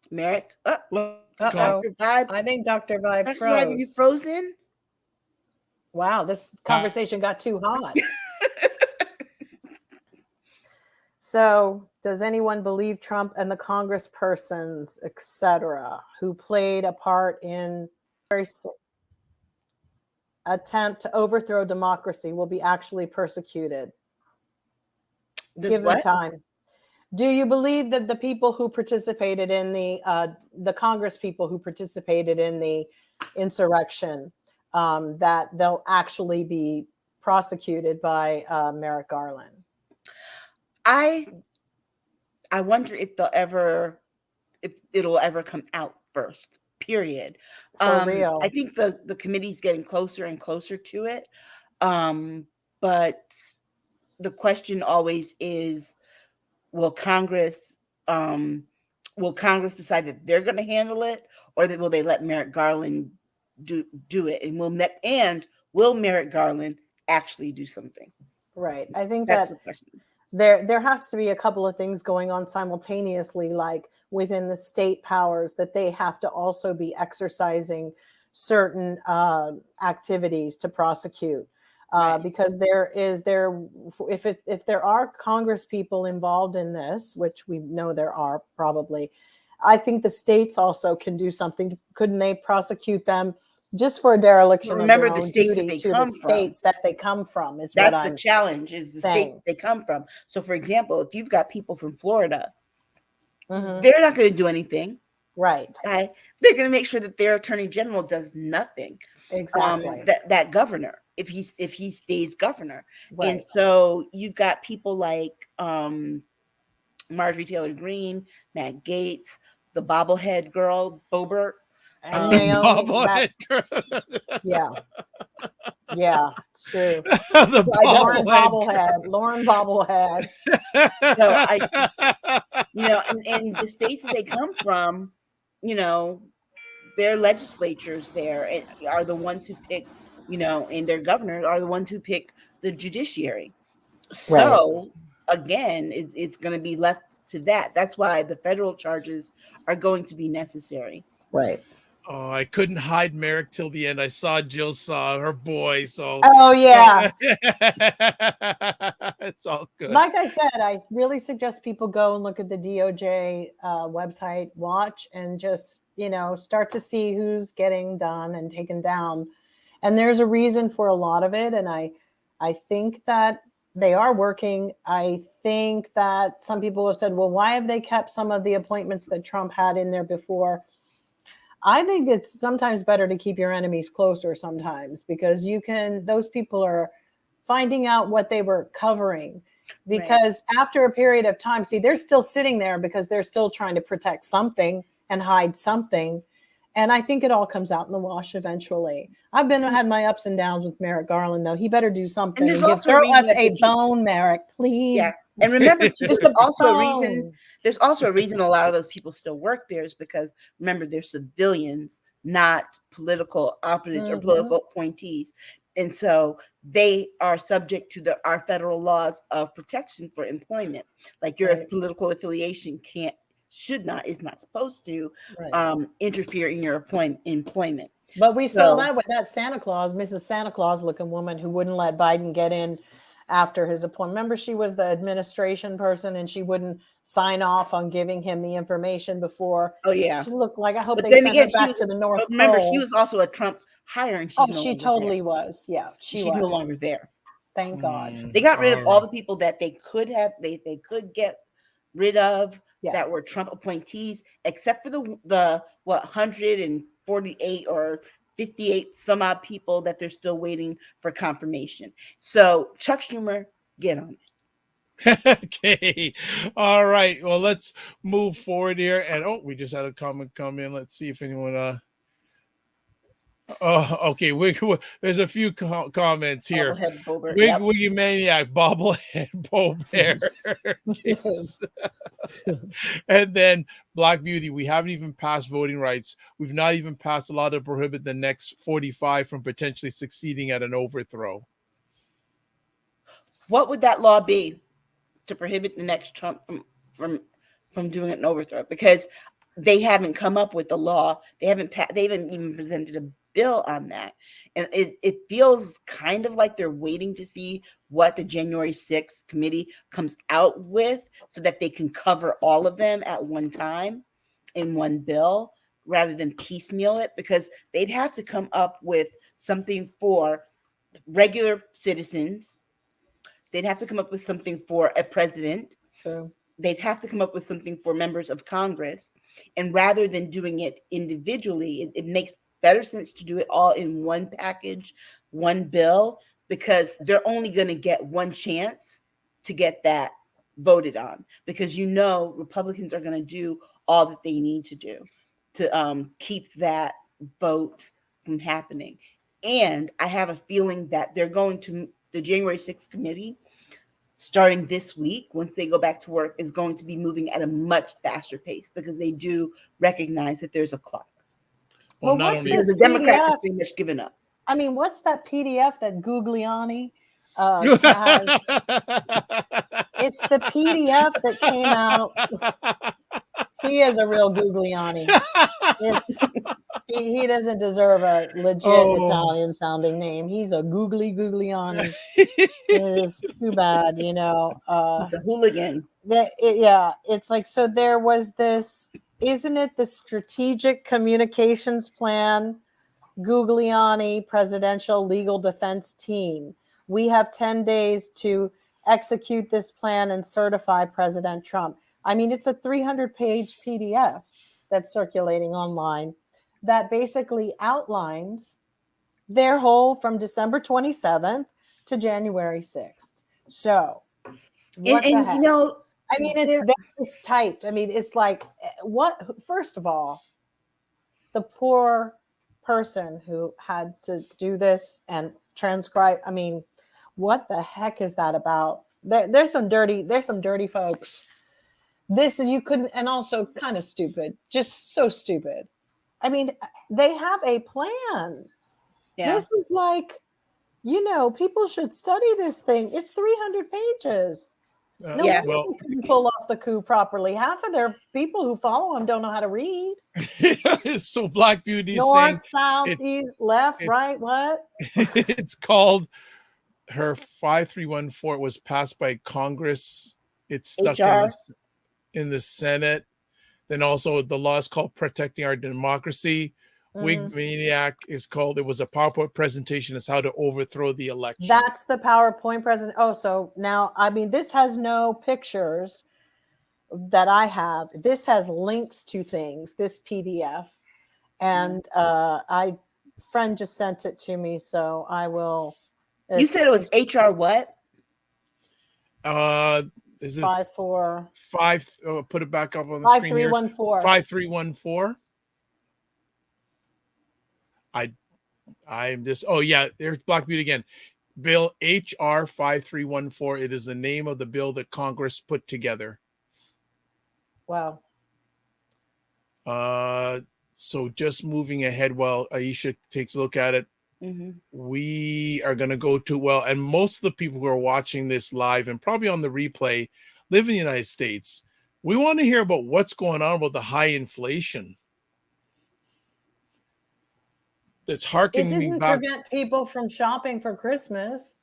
Merrick. Dr. Vibe. I think Dr. Vibe froze. Vibe, are you frozen? Wow, this conversation got too hot. So, does anyone believe Trump and the congresspersons, etc., who played a part in attempt to overthrow democracy will be actually persecuted? Given time. Do you believe that the people who participated in the Congress people who participated in the insurrection, that they'll actually be prosecuted by Merrick Garland? I wonder if it'll ever come out first. Period. For real. I think the committee's getting closer and closer to it. But the question always is, will Congress decide that they're going to handle it, or will they let Merrick Garland do it? And will Merrick Garland actually do something? Right. I think that's the question. There has to be a couple of things going on simultaneously, like within the state powers, that they have to also be exercising certain activities to prosecute. Because if there are Congress people involved in this, which we know there are probably, I think the states also can do something. Couldn't they prosecute them just for a dereliction? Remember, of their the own states duty that they to come the states from. that they come from is that's what the I'm challenge. Is the saying. States that they come from. So, for example, if you've got people from Florida, they're not going to do anything. Right. They're going to make sure that their attorney general does nothing. Exactly. That governor, if he stays governor. Right. And so you've got people like Marjorie Taylor Greene, Matt Gaetz, the bobblehead girl, Boebert. And Naomi. Yeah, it's true. Lauren Bobblehead. So and the states that they come from, their legislatures there are the ones who pick, and their governors are the ones who pick the judiciary. So again, it's going to be left to that. That's why the federal charges are going to be necessary. Right. Oh, I couldn't hide Merrick till the end. I saw Jill saw her boy. So it's all good. Like I said, I really suggest people go and look at the DOJ website, watch, and just start to see who's getting done and taken down. And there's a reason for a lot of it. And I think that they are working. I think that some people have said, well, why have they kept some of the appointments that Trump had in there before? I think it's sometimes better to keep your enemies closer sometimes, because those people are finding out what they were covering, because after a period of time, they're still sitting there because they're still trying to protect something and hide something. And I think it all comes out in the wash eventually. I've had my ups and downs with Merrick Garland, though. He better do something. Throw us a bone, Merrick, please. Yeah. And remember, there's also a reason a lot of those people still work there is because, remember, they're civilians, not political opponents or political appointees. And so they are subject to our federal laws of protection for employment. Like your political affiliation can't should not, is not supposed to Right. interfere in your employment. But we saw So- that with that Santa Claus, Mrs. Santa Claus looking woman who wouldn't let Biden get in after his appointment. Remember, she was the administration person and she wouldn't sign off on giving him the information before. Oh yeah. She looked like, I hope But they then sent again, her back to the North remember, Pole. she was also a Trump hire, and she's Oh, no she longer totally there. was. Yeah, she's no longer there. Thank God. They got rid of all the people that they could have, they could get rid of that were Trump appointees, except for the 148 or 58 some odd people that they're still waiting for confirmation. So Chuck Schumer, get on it. Okay. All right. Well, let's move forward here. And we just had a comment come in. Let's see if anyone okay. There's a few comments here. Bobblehead Bober, Wiggy Maniac, Bobblehead Bo Bear. And then Black Beauty. We haven't even passed voting rights. We've not even passed a law to prohibit the next 45 from potentially succeeding at an overthrow. What would that law be to prohibit the next Trump from doing an overthrow? Because they haven't come up with the law. They haven't even presented a bill on that. And it feels kind of like they're waiting to see what the January 6th committee comes out with so that they can cover all of them at one time in one bill rather than piecemeal it, because they'd have to come up with something for regular citizens. They'd have to come up with something for a president. True. They'd have to come up with something for members of Congress. And rather than doing it individually, it makes better sense to do it all in one package, one bill, because they're only going to get one chance to get that voted on, because Republicans are going to do all that they need to do to keep that vote from happening. And I have a feeling that they're going to, the January 6th committee, starting this week, once they go back to work, is going to be moving at a much faster pace because they do recognize that there's a clock. Well, not only because the Democrats have pretty much given up. I mean, what's that PDF that Gugliani has? It's the PDF that came out. He is a real Gugliani. He doesn't deserve a legit Italian sounding name. He's a Gugliani. It's too bad, The hooligan. It's like, so there was this, isn't it the Strategic Communications Plan, Gugliani Presidential Legal Defense Team? We have 10 days to execute this plan and certify President Trump. I mean, it's a 300-page PDF that's circulating online that basically outlines their whole from December 27th to January 6th. So, what the heck? I mean, it's typed. I mean, it's like, first of all, the poor person who had to do this and transcribe. I mean, what the heck is that about? There's some dirty folks. You couldn't, and also kind of stupid, just so stupid. I mean, they have a plan. Yeah. This is like, people should study this thing. It's 300 pages. Nobody can pull off the coup properly. Half of their people who follow him don't know how to read. So Black Beauty North, south, east, left, right, what? It's called her 5314. It was passed by Congress. It's stuck in the Senate. Then also the law is called Protecting Our Democracy. Wig Maniac is called, it was a PowerPoint presentation as how to overthrow the election. That's the PowerPoint present. Oh, so now, I mean, this has no pictures that I have. This has links to things, this PDF. And friend just sent it to me, so I will. You said it was HR what? Is it 5 put it back up on the screen here. 5314. I'm just, there's Black Beauty again. Bill HR 5314. It is the name of the bill that Congress put together. Wow. So just moving ahead while Aisha takes a look at it, we are going to go to, and most of the people who are watching this live and probably on the replay live in the United States. We want to hear about what's going on about the high inflation. That's harkening me didn't back. prevent people from shopping for Christmas.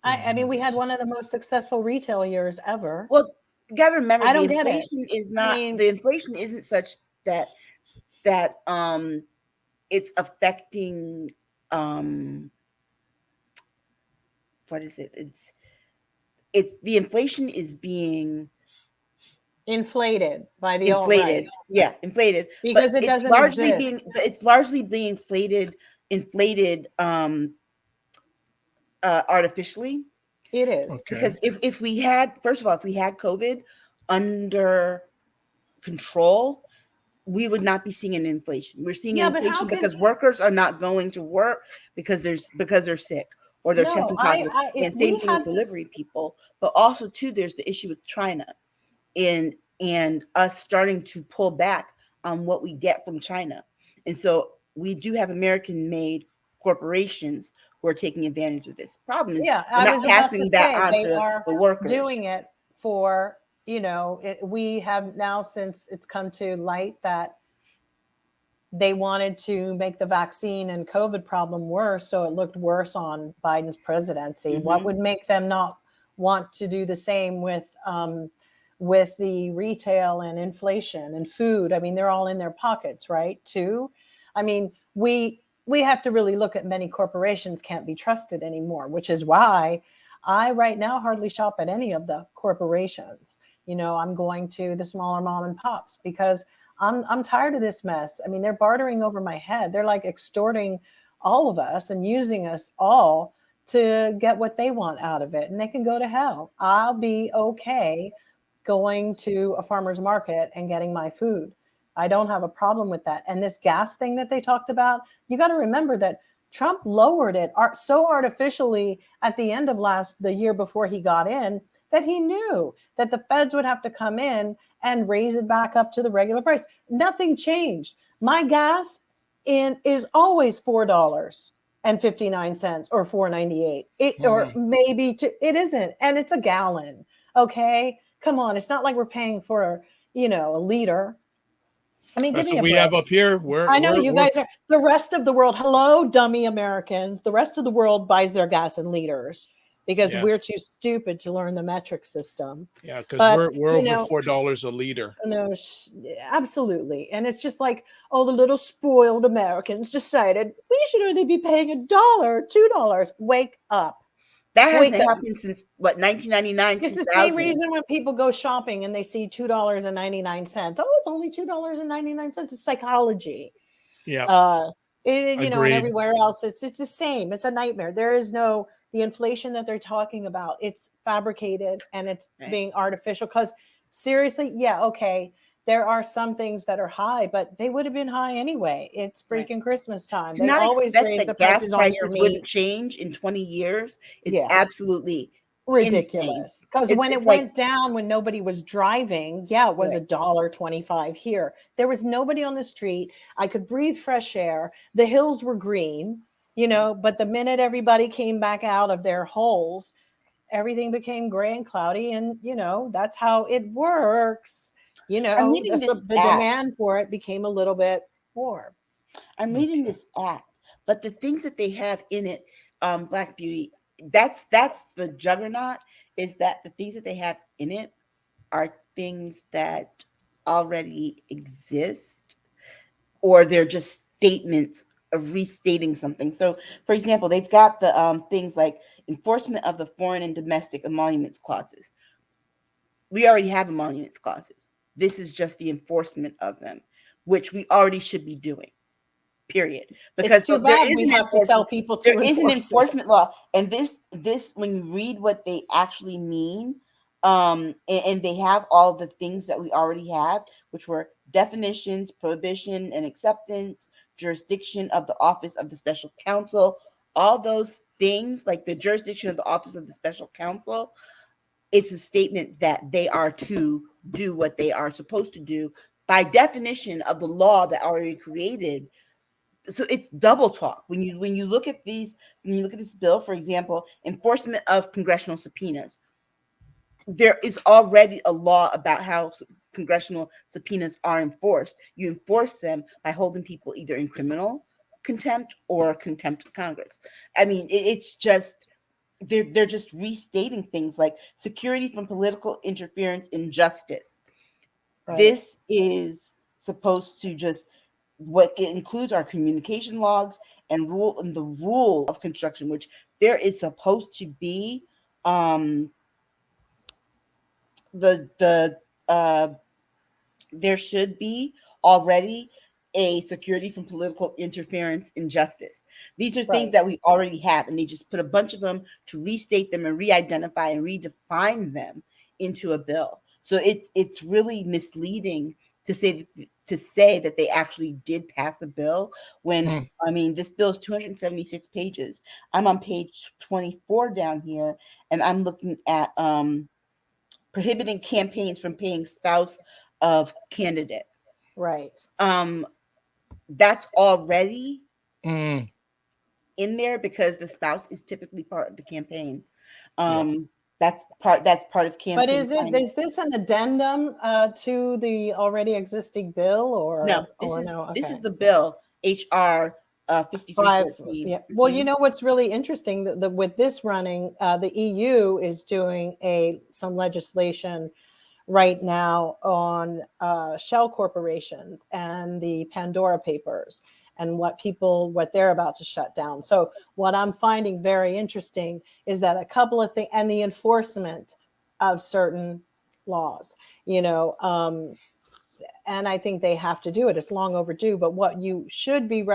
I mean, we had one of the most successful retail years ever. Well, you got to remember, I the don't get it. inflation is not. I mean, the inflation isn't such that it's affecting what is it? It's the inflation is being inflated by the inflated. alt-right. Yeah, inflated. Because but it doesn't largely exist. it's largely being inflated artificially. It is. Okay. Because if we had, first of all, if we had COVID under control, we would not be seeing an inflation. We're seeing inflation because workers are not going to work because they're sick or they're testing positive. And same thing with delivery people. But also too, there's the issue with China and us starting to pull back on what we get from China. And so we do have American-made corporations who are taking advantage of this. Problem is, I was passing that on they to are the workers. doing it for, we have now, since it's come to light that they wanted to make the vaccine and COVID problem worse, so it looked worse on Biden's presidency. Mm-hmm. What would make them not want to do the same with the retail and inflation and food? I mean, they're all in their pockets, right? Too. I mean, we have to really look at many corporations can't be trusted anymore, which is why I right now hardly shop at any of the corporations. I'm going to the smaller mom and pops because I'm tired of this mess. I mean, they're bartering over my head. They're like extorting all of us and using us all to get what they want out of it. And they can go to hell. I'll be okay going to a farmer's market and getting my food. I don't have a problem with that. And this gas thing that they talked about, you got to remember that Trump lowered it so artificially at the end of the year before he got in, that he knew that the feds would have to come in and raise it back up to the regular price. Nothing changed. My gas is always $4.59 or $4.98. Or maybe it isn't, and it's a gallon. Okay, come on, it's not like we're paying for a liter. I mean, give me a break. Have up here. I know you guys are the rest of the world. Hello, dummy Americans. The rest of the world buys their gas in liters because we're too stupid to learn the metric system. Yeah, because we're over $4 a liter. No, absolutely. And it's just like, the little spoiled Americans decided we should only be paying $1, $2. Wake up. That hasn't happened since 1999. It's the same reason when people go shopping and they see $2.99. Oh, it's only $2.99. It's psychology. Yeah. And everywhere else, it's the same. It's a nightmare. There is the inflation that they're talking about. It's fabricated and it's being artificial. Because seriously, there are some things that are high, but they would have been high anyway. It's freaking Christmas time. They always raise the prices on your meat. Wouldn't change in 20 years. It's absolutely ridiculous. Because when it went down, when nobody was driving, it was $1.25 here. There was nobody on the street. I could breathe fresh air. The hills were green, but the minute everybody came back out of their holes, everything became gray and cloudy. And, that's how it works. The demand for it became a little bit more. I'm reading this act, but the things that they have in it, Black Beauty, that's the juggernaut, is that the things that they have in it are things that already exist, or they're just statements of restating something. So, for example, they've got the things like enforcement of the foreign and domestic emoluments clauses. We already have emoluments clauses. This is just the enforcement of them, which we already should be doing. Period. Because it's too bad we have to tell people to there is an enforcement law, and this when you read what they actually mean, and they have all the things that we already have, which were definitions, prohibition and acceptance, jurisdiction of the office of the special counsel, all those things, like the jurisdiction of the office of the special counsel. It's a statement that they are to do what they are supposed to do by definition of the law that already created. So it's double talk. When you look at this bill, for example, enforcement of congressional subpoenas. there is already a law about how congressional subpoenas are enforced. You enforce them by holding people either in criminal contempt or contempt of Congress. I mean, it's just they're just restating things like security from political interference in justice. Right. This is supposed to just what it includes our communication logs and the rule of construction, which there is supposed to be the there should be already a security from political interference in justice. These are things that we already have, and they just put a bunch of them to restate them and re-identify and redefine them into a bill. So it's really misleading to say that they actually did pass a bill when I mean this bill is 276 pages. I'm on page 24 down here, and I'm looking at prohibiting campaigns from paying spouse of candidate. Right. That's already in there because the spouse is typically part of the campaign. That's part of campaign. But is this an addendum to the already existing bill, or no? This is the bill, HR 5314. Yeah. Well, you know what's really interesting with this running, the EU is doing some legislation right now on shell corporations and the Pandora Papers and what they're about to shut down. So what I'm finding very interesting is that a couple of things, and the enforcement of certain laws, and I think they have to do it. It's long overdue. But what you should be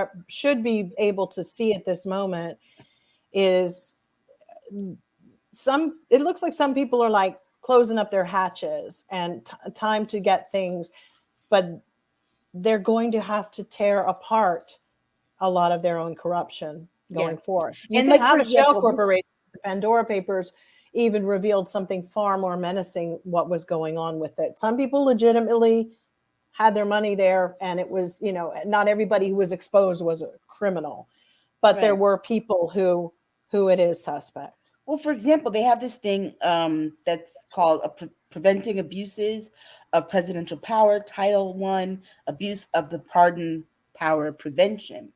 able to see at this moment is it looks like some people are like closing up their hatches and time to get things, but they're going to have to tear apart a lot of their own corruption going forward. You can have a shell corporation. The Pandora Papers even revealed something far more menacing, what was going on with it. Some people legitimately had their money there, and it was, not everybody who was exposed was a criminal, but there were people who it is suspect. Well, for example, they have this thing that's called Preventing Abuses of Presidential Power, Title I, Abuse of the Pardon Power Prevention.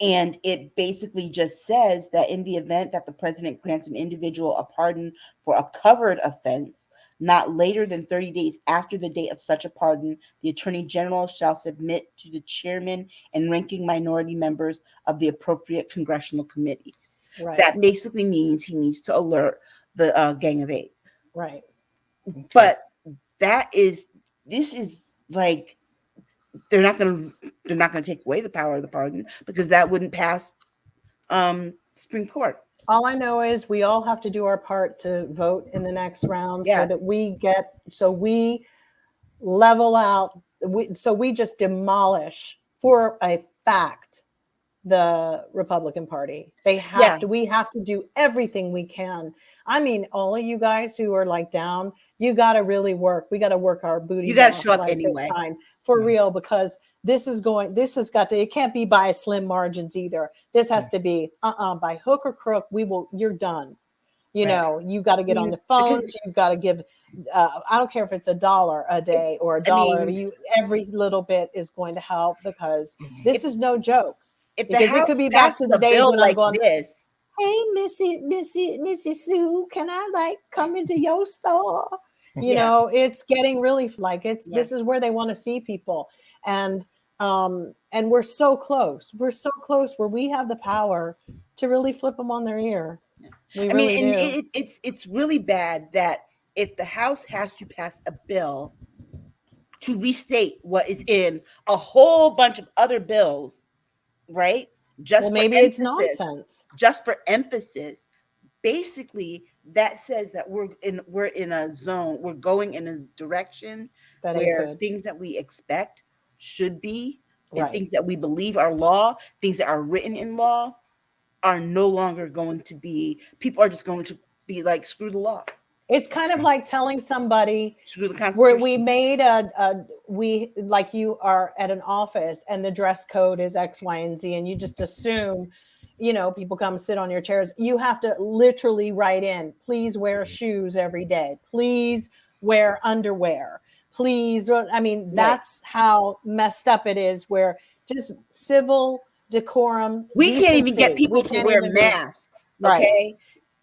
And it basically just says that in the event that the president grants an individual a pardon for a covered offense, not later than 30 days after the date of such a pardon, the Attorney General shall submit to the chairman and ranking minority members of the appropriate congressional committees. Right. That basically means he needs to alert the Gang of Eight. Right. Okay. But this is like they're not going to take away the power of the pardon because that wouldn't pass Supreme Court. All I know is we all have to do our part to vote in the next round so that we level out. We just demolish for a fact the Republican Party. We have to do everything we can. I mean, all of you guys who are like down, you got to really work. We got to work our booties. You got to show up anyway. This time, for real, because it can't be by slim margins either. This has to be by hook or crook. You're done. You got to get on the phones. You've got to give, I don't care if it's $1 a day or $1. Every little bit is going to help because this is no joke. Because it could be back to the days when I'm going this. Hey, Missy Sue, can I come into your store? It's getting really this is where they want to see people. And we're so close. We're so close where we have the power to really flip them on their ear. It's really bad that if the House has to pass a bill to restate what is in a whole bunch of other bills, right? Maybe it's nonsense. Just for emphasis, basically that says that we're in a zone. We're going in a direction where things that we expect should be, and things that we believe are law, things that are written in law, are no longer going to be. People are just going to be like, screw the law. It's kind of like telling somebody screw the Constitution. Where we made you are at an office and the dress code is X, Y, and Z, and you just assume people come sit on your chairs. You have to literally write in, please wear shoes every day. Please wear underwear. Please. I mean, that's how messed up it is, where just civil decorum. We decency, can't even get people to wear masks. Okay. Right.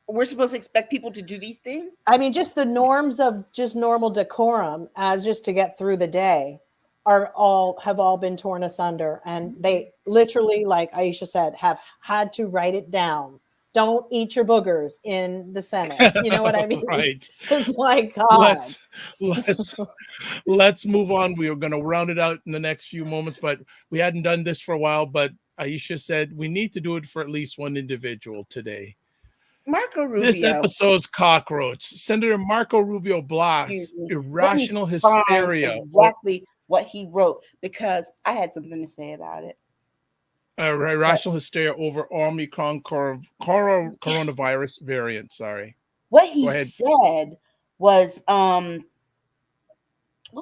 We're supposed to expect people to do these things. I mean, just the norms of just normal decorum as just to get through the day have all been torn asunder. And they literally, like Aisha said, have had to write it down. Don't eat your boogers in the Senate. You know what I mean? Right. It's like, God. Let's move on. We are going to round it out in the next few moments, but we hadn't done this for a while. But Aisha said we need to do it for at least one individual today. Marco Rubio. This episode's cockroach. Senator Marco Rubio blasts irrational hysteria. Exactly what he wrote, because I had something to say about it. Irrational hysteria over Omicron coronavirus variant. Sorry. What he said was, what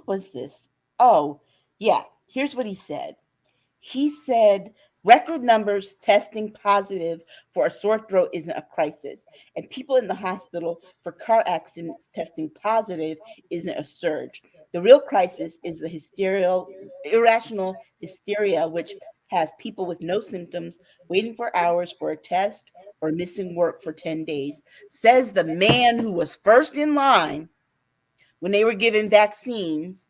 was this? Oh, yeah. Here's what he said. He said, record numbers testing positive for a sore throat isn't a crisis, and people in the hospital for car accidents testing positive isn't a surge. The real crisis is the irrational hysteria, which has people with no symptoms waiting for hours for a test or missing work for 10 days, says the man who was first in line when they were giving vaccines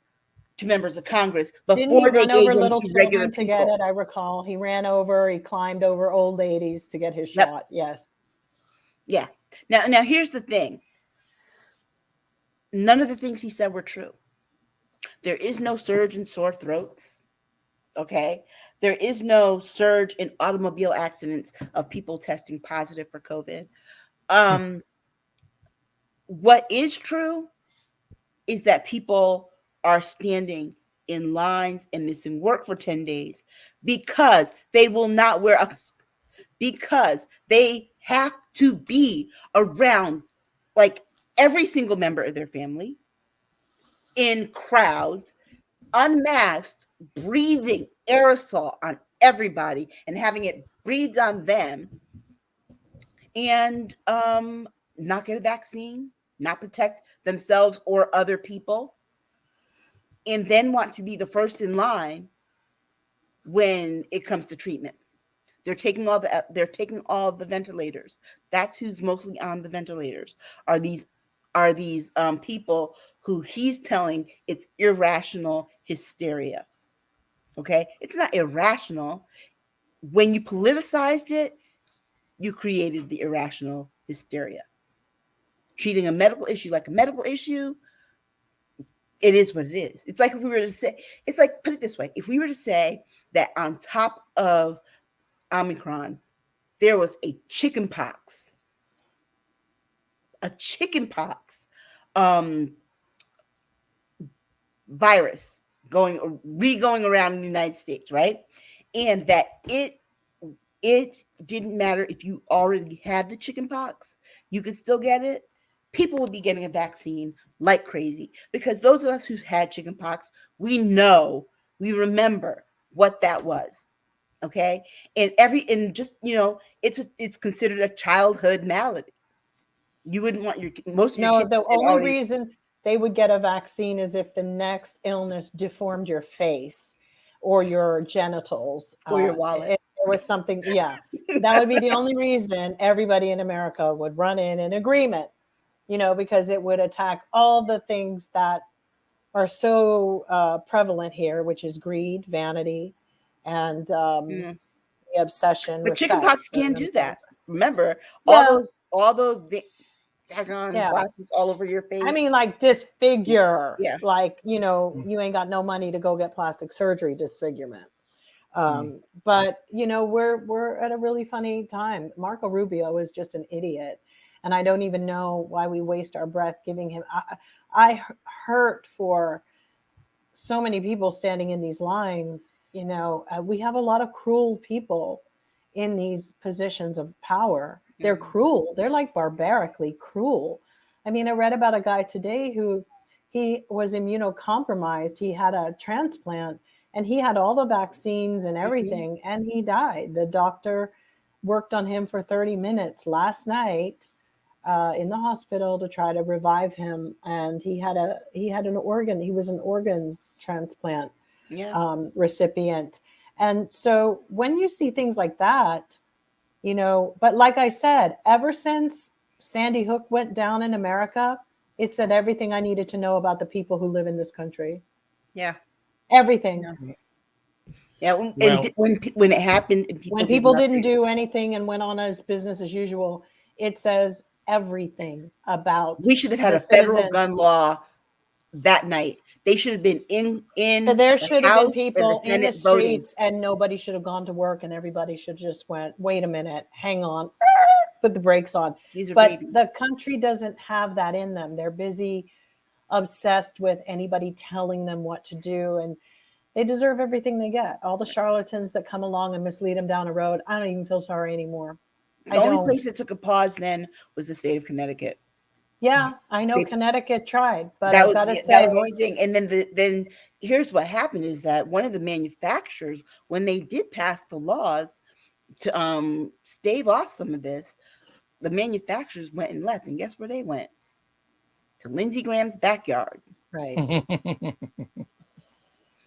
to members of Congress before they gave them to regular people. To get it, I recall he climbed over old ladies to get his shot. Yes. Yeah. Now here's the thing. None of the things he said were true. There is no surge in sore throats. Okay. There is no surge in automobile accidents of people testing positive for COVID. What is true is that people are standing in lines and missing work for 10 days because they will not wear a mask, because they have to be around like every single member of their family in crowds, unmasked, breathing aerosol on everybody and having it breathed on them, and not get a vaccine, not protect themselves or other people, and then want to be the first in line when it comes to treatment. They're taking all the ventilators. That's who's mostly on the ventilators. Are these people who he's telling it's irrational hysteria. Okay, it's not irrational. When you politicized it, you created the irrational hysteria. Treating a medical issue like a medical issue, it is what it is. It's like if we were to say, it's like, put it this way, if we were to say that on top of Omicron, there was a chickenpox virus going around in the United States, right? And that it didn't matter if you already had the chickenpox, you could still get it. People would be getting a vaccine like crazy, because those of us who've had chickenpox, we remember what that was. Okay. And it's considered a childhood malady. You wouldn't want your kids. The only reason they would get a vaccine is if the next illness deformed your face or your genitals or your wallet. There was something, that would be the only reason everybody in America would run in agreement, because it would attack all the things that are so prevalent here, which is greed, vanity, and the obsession. But chickenpox can't do that. Remember, all those glasses all over your face. I mean, like disfigure. Yeah. Like, you ain't got no money to go get plastic surgery, disfigurement. But we're at a really funny time. Marco Rubio is just an idiot, and I don't even know why we waste our breath giving him. I hurt for so many people standing in these lines. We have a lot of cruel people in these positions of power. They're cruel. They're like barbarically cruel. I mean, I read about a guy today who he was immunocompromised. He had a transplant and he had all the vaccines and everything, and he died. The doctor worked on him for 30 minutes last night in the hospital to try to revive him. And he was an organ transplant recipient. And so when you see things like that, but like I said, ever since Sandy Hook went down in America, it said everything I needed to know about the people who live in this country. Yeah. Everything. Yeah. When it happened, and when people didn't do anything and went on as business as usual, it says everything about. We should have had a federal gun law that night. They should have been in there should have been people the in the voting. streets, and nobody should have gone to work, and everybody should just went, wait a minute, hang on, put the brakes on. But babies. The country doesn't have that in them. They're busy, obsessed with anybody telling them what to do, and they deserve everything they get. All the charlatans that come along and mislead them down a road, I don't even feel sorry anymore. The only place that took a pause then was the state of Connecticut. Yeah, I know Connecticut tried, but I've got to say, that was the only thing. And then here's what happened is that one of the manufacturers, when they did pass the laws to stave off some of this, the manufacturers went and left. And guess where they went? To Lindsey Graham's backyard. Right.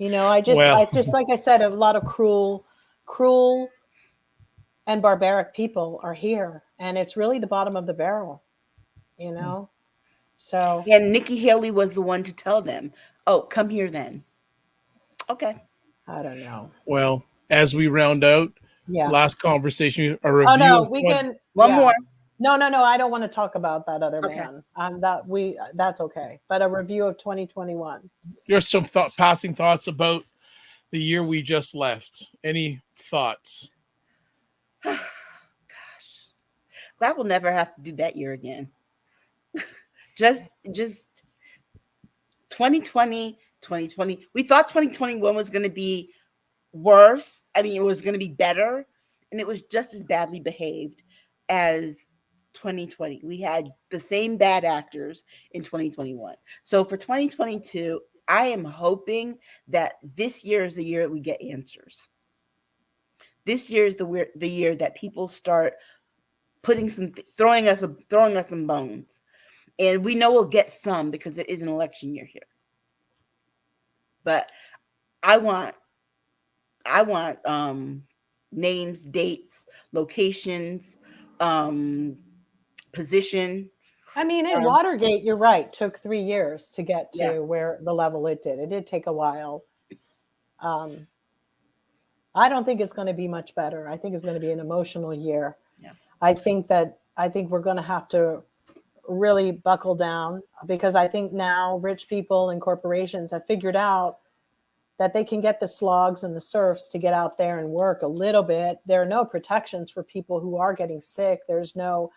I just like I said, a lot of cruel and barbaric people are here, and it's really the bottom of the barrel. So and Nikki Haley was the one to tell them, oh, come here then. Okay. I don't know. Well, as we round out, last conversation, a review. Oh no, we can one more. No, I don't want to talk about that other man. That's okay. But a review of 2021. There's some passing thoughts about the year we just left. Any thoughts? Gosh, I will never have to do that year again. just 2020. We thought 2021 was going to be worse. I mean, it was going to be better, and it was just as badly behaved as 2020. We had the same bad actors in 2021. So for 2022, I am hoping that this year is the year that we get answers. This year is the year that people start throwing us some bones. And we know we'll get some because it is an election year here. But I want names, dates, locations, position. I mean, in Watergate, you're right, took 3 years to get to where the level it did. It did take a while. I don't think it's going to be much better. I think it's going to be an emotional year. Yeah. I think we're going to have to really buckle down, because I think now rich people and corporations have figured out that they can get the slogs and the serfs to get out there and work a little bit. There are no protections for people who are getting sick. There's no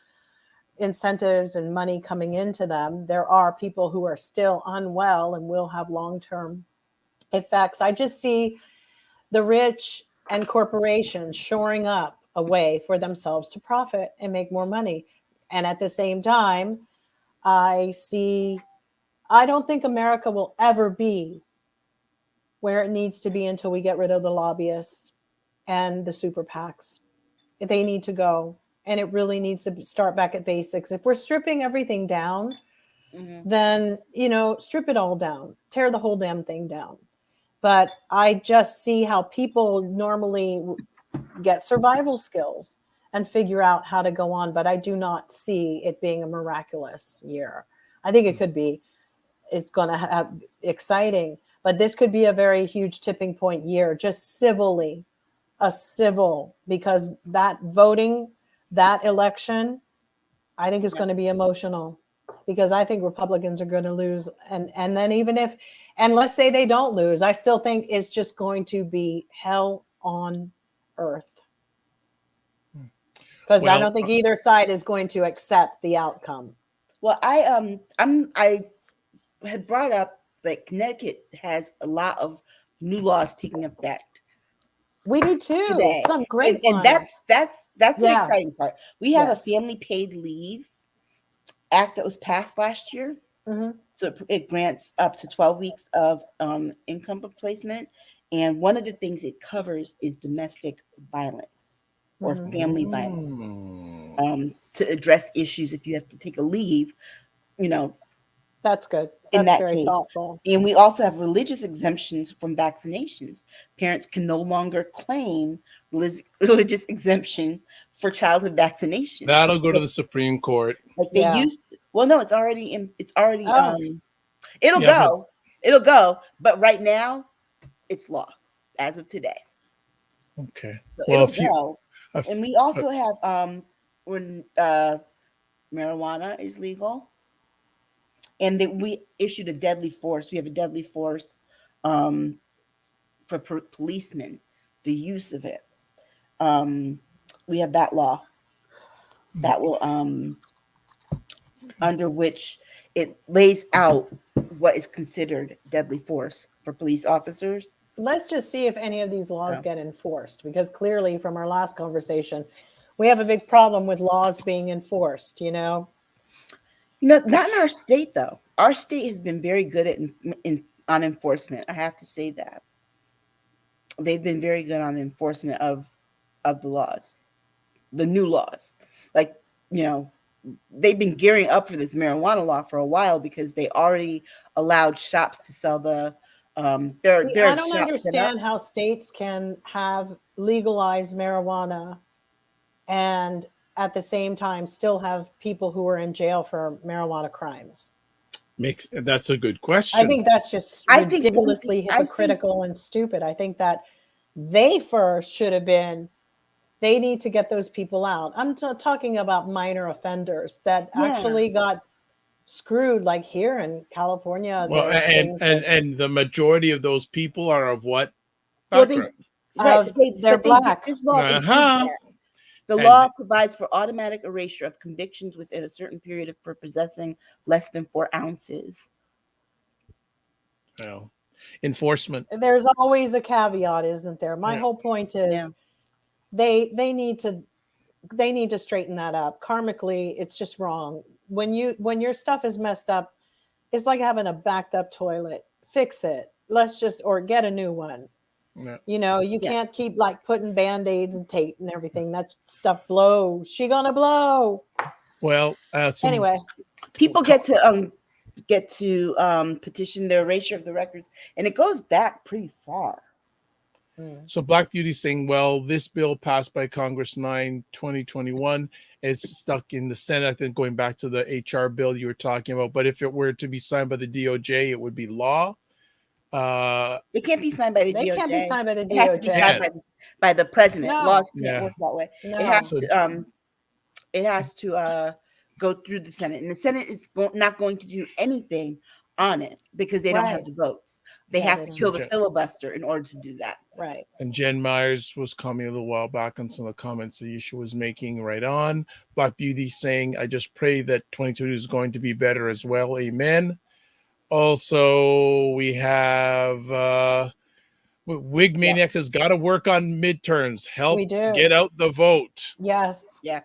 incentives and money coming into them. There are people who are still unwell and will have long-term effects. I just see the rich and corporations shoring up a way for themselves to profit and make more money. And at the same time, I don't think America will ever be where it needs to be until we get rid of the lobbyists and the super PACs. They need to go. And it really needs to start back at basics. If we're stripping everything down, then, strip it all down, tear the whole damn thing down. But I just see how people normally get survival skills and figure out how to go on. But I do not see it being a miraculous year. I think it could be. It's going to have exciting. But this could be a very huge tipping point year, just civilly, because that voting, that election, I think is going to be emotional, because I think Republicans are going to lose. And then and let's say they don't lose, I still think it's just going to be hell on earth. Because I don't think either side is going to accept the outcome. Well, I had brought up that Connecticut has a lot of new laws taking effect. We do too. Today. Some great and that's the exciting part. We have a family paid leave act that was passed last year. Mm-hmm. So it grants up to 12 weeks of income replacement. And one of the things it covers is domestic violence. or family violence, to address issues if you have to take a leave, That's good. in That's that very case. thoughtful. And we also have religious exemptions from vaccinations. Parents can no longer claim religious exemption for childhood vaccinations. That'll go to the Supreme Court. Like they used to. Well, no, it's already it'll go. But right now, it's law as of today. Okay. So Well, it'll go. And we also have when marijuana is legal, and that we issued a deadly force. We have a deadly force for policemen, the use of it. We have that law that will under which it lays out what is considered deadly force for police officers. Let's just see if any of these laws get enforced, because clearly from our last conversation, we have a big problem with laws being enforced, not in our state, though. Our state has been very good on enforcement. I have to say that. They've been very good on enforcement of the laws, the new laws. Like, they've been gearing up for this marijuana law for a while because they already allowed shops to sell the I don't understand how states can have legalized marijuana and at the same time still have people who are in jail for marijuana crimes. That's a good question. I think that's just ridiculously hypocritical and stupid. I think that they first should have been, they need to get those people out. I'm talking about minor offenders that actually got screwed, like here in California. Well, and the majority of those people are of what background? They're black. The law provides for automatic erasure of convictions within a certain period for possessing less than 4 ounces. Well, enforcement. There's always a caveat, isn't there? My whole point is they need to straighten that up. Karmically, it's just wrong. When your stuff is messed up, it's like having a backed up toilet. Fix it. Or get a new one. Yeah. You can't keep like putting Band-Aids and tape and everything. That stuff blows. She gonna blow. Well, anyway, people get to petition the erasure of the records, and it goes back pretty far. So Black Beauty saying, well, this bill passed by Congress 9/2021 is stuck in the Senate. I think going back to the HR bill you were talking about, but if it were to be signed by the DOJ, it would be law. It can't be signed by the DOJ. It can't be signed by the DOJ. It has to be signed by the president. No. Laws can't work that way. No. It has to go through the Senate, and the Senate is not going to do anything on it because they don't have the votes. They have to kill the filibuster in order to do that. Right. And Jen Myers was commenting a little while back on some of the comments that Aisha was making right on. Black Beauty saying, I just pray that 2022 is going to be better as well. Amen. Also, we have Wig Maniacs has got to work on midterms. Help get out the vote. Yes. Yeah.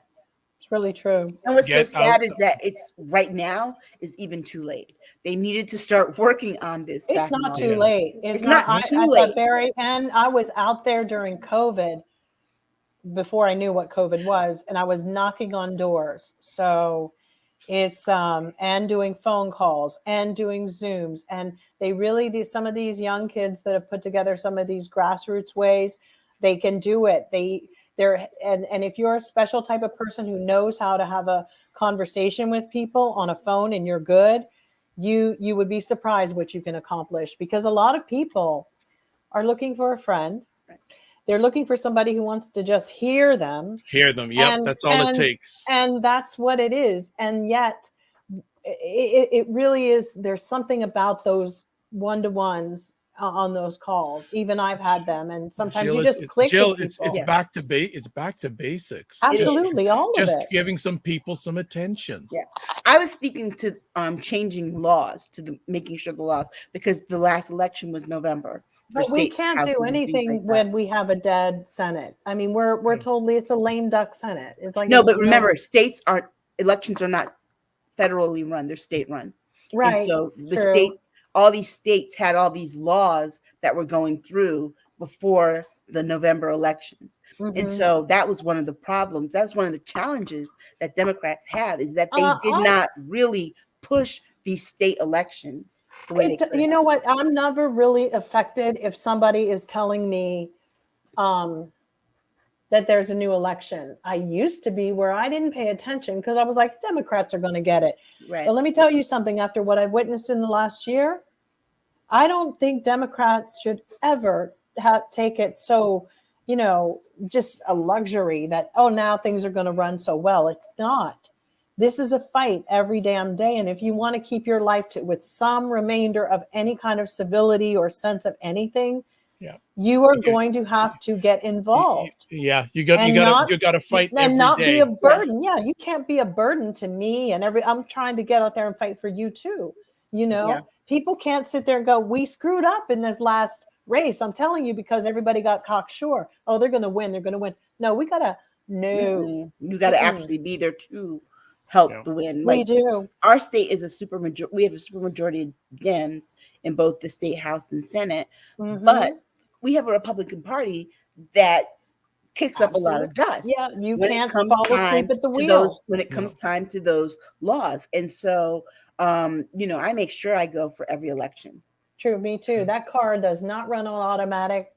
It's really true. And what's so sad is that it's right now is even too late. They needed to start working on this. It's not too late. It's not too late. At the very end, I was out there during COVID before I knew what COVID was, and I was knocking on doors. So it's and doing phone calls and doing Zooms, and they really some of these young kids that have put together some of these grassroots ways, they can do it. And if you're a special type of person who knows how to have a conversation with people on a phone and you're good, you would be surprised what you can accomplish, because a lot of people are looking for a friend. They're looking for somebody who wants to just hear them. Yep, that's all it takes. And that's what it is. And yet it really is. There's something about those one-to-ones on those calls. Even I've had them, and sometimes Jill, you just click. Jill, it's back to basics. Absolutely, just giving some people some attention. Yeah, I was speaking to changing laws making sure the laws, because the last election was November. But we can't do anything when we have a dead Senate. I mean, we're totally, it's a lame duck Senate. It's like no, but remember, elections are not federally run; they're state run. Right. And so all these states had all these laws that were going through before the November elections. And so that was one of the problems. That's one of the challenges that Democrats have, is that they did not really push these state elections the way they could. You know what? I'm never really affected if somebody is telling me that there's a new election. I used to be where I didn't pay attention because I was like, Democrats are going to get it. Right. But let me tell you something, after what I've witnessed in the last year, I don't think Democrats should ever take it so, just a luxury that, oh, now things are going to run so well. It's not. This is a fight every damn day. And if you want to keep your life with some remainder of any kind of civility or sense of anything, you are going to have to get involved. Yeah, you got to fight and every not day. be a burden. Yeah, you can't be a burden to me and I'm trying to get out there and fight for you too. People can't sit there and go, we screwed up in this last race. I'm telling you, because everybody got cocksure. Oh, they're going to win. They're going to win. No, you got to actually be there to help the win. We do. Our state is we have a super majority of Dems in both the state house and Senate, but we have a Republican Party that kicks up a lot of dust. Yeah, you can't fall asleep at the wheel when it comes time to those laws. And so, I make sure I go for every election. True, me too. That car does not run on automatic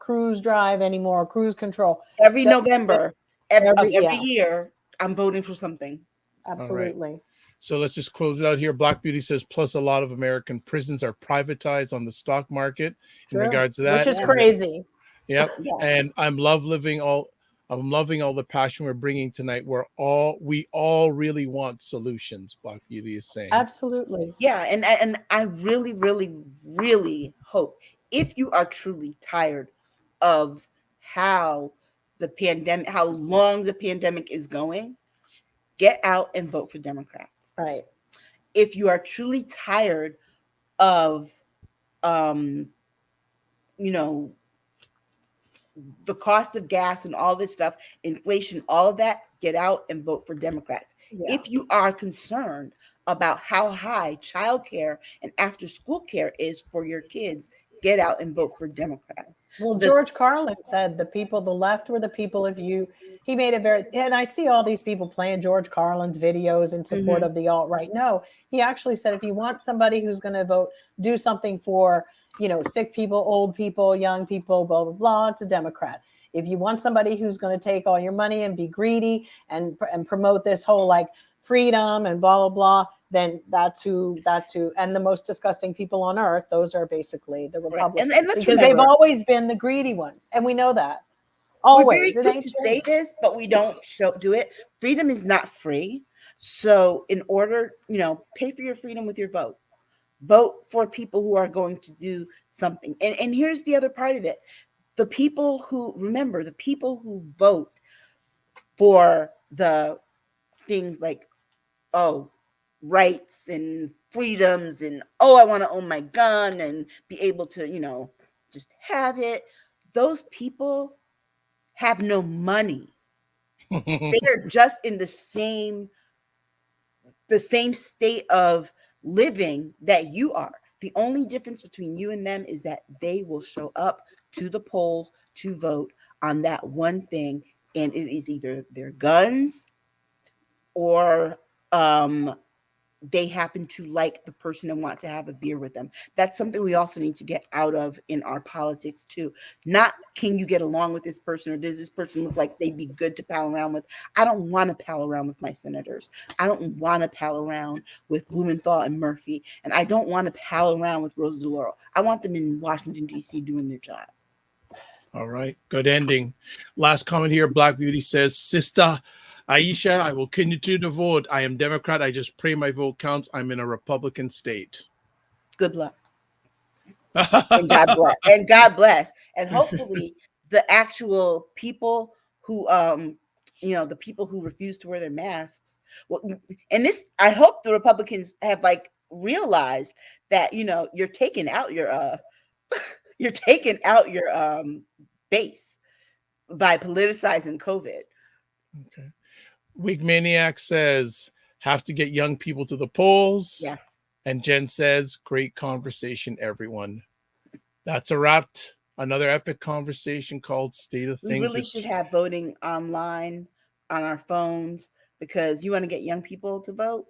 cruise drive anymore, cruise control. Every November, every year, I'm voting for something. Absolutely. Right. So let's just close it out here. Black Beauty says, plus a lot of American prisons are privatized on the stock market in regards to that. Which is crazy. Yep. And I'm loving all the passion we're bringing tonight. We all really want solutions, Black Beauty is saying. Absolutely. Yeah. And I really, really, really hope, if you are truly tired of how long the pandemic is going, get out and vote for Democrats. Right. If you are truly tired of, the cost of gas and all this stuff, inflation, all of that, get out and vote for Democrats. Yeah. If you are concerned about how high childcare and after school care is for your kids, get out and vote for Democrats. Well, George Carlin said the left were the people he made it very, and I see all these people playing George Carlin's videos in support of the alt-right. No, he actually said, if you want somebody who's going to do something for, sick people, old people, young people, blah, blah, blah, it's a Democrat. If you want somebody who's going to take all your money and be greedy and promote this whole like freedom and blah, blah, blah, then that's who, and the most disgusting people on earth, those are basically the Republicans. And because they've always been the greedy ones. And we know that. Always. We're very quick to say this, but we don't do it. Freedom is not free. So in order, pay for your freedom with your vote. Vote for people who are going to do something. And here's the other part of it. The people who vote for the things like, rights and freedoms and, I want to own my gun and be able to, just have it. Those people have no money. They are just in the same state of living that you are. The only difference between you and them is that they will show up to the polls to vote on that one thing, and it is either their guns or they happen to like the person and want to have a beer with them. That's something we also need to get out of in our politics too. Not, can you get along with this person, or does this person look like they'd be good to pal around with? I don't want to pal around with my senators. I don't want to pal around with Blumenthal and Murphy, and I don't want to pal around with Rosa DeLauro. I want them in Washington, D.C. doing their job. All right, good ending. Last comment here, Black Beauty says, Sister Aisha, I will continue to vote. I am Democrat. I just pray my vote counts. I'm in a Republican state. Good luck. And God bless. And God bless. And hopefully the actual people who, the people who refuse to wear their masks. Well, and this, I hope the Republicans have realized that, you're taking out your, base by politicizing COVID. Okay. Weak Maniac says, have to get young people to the polls. Yeah. And Jen says, great conversation, everyone. That's a wrap. Another epic conversation called State of We Things. really should have voting online on our phones, because you want to get young people to vote,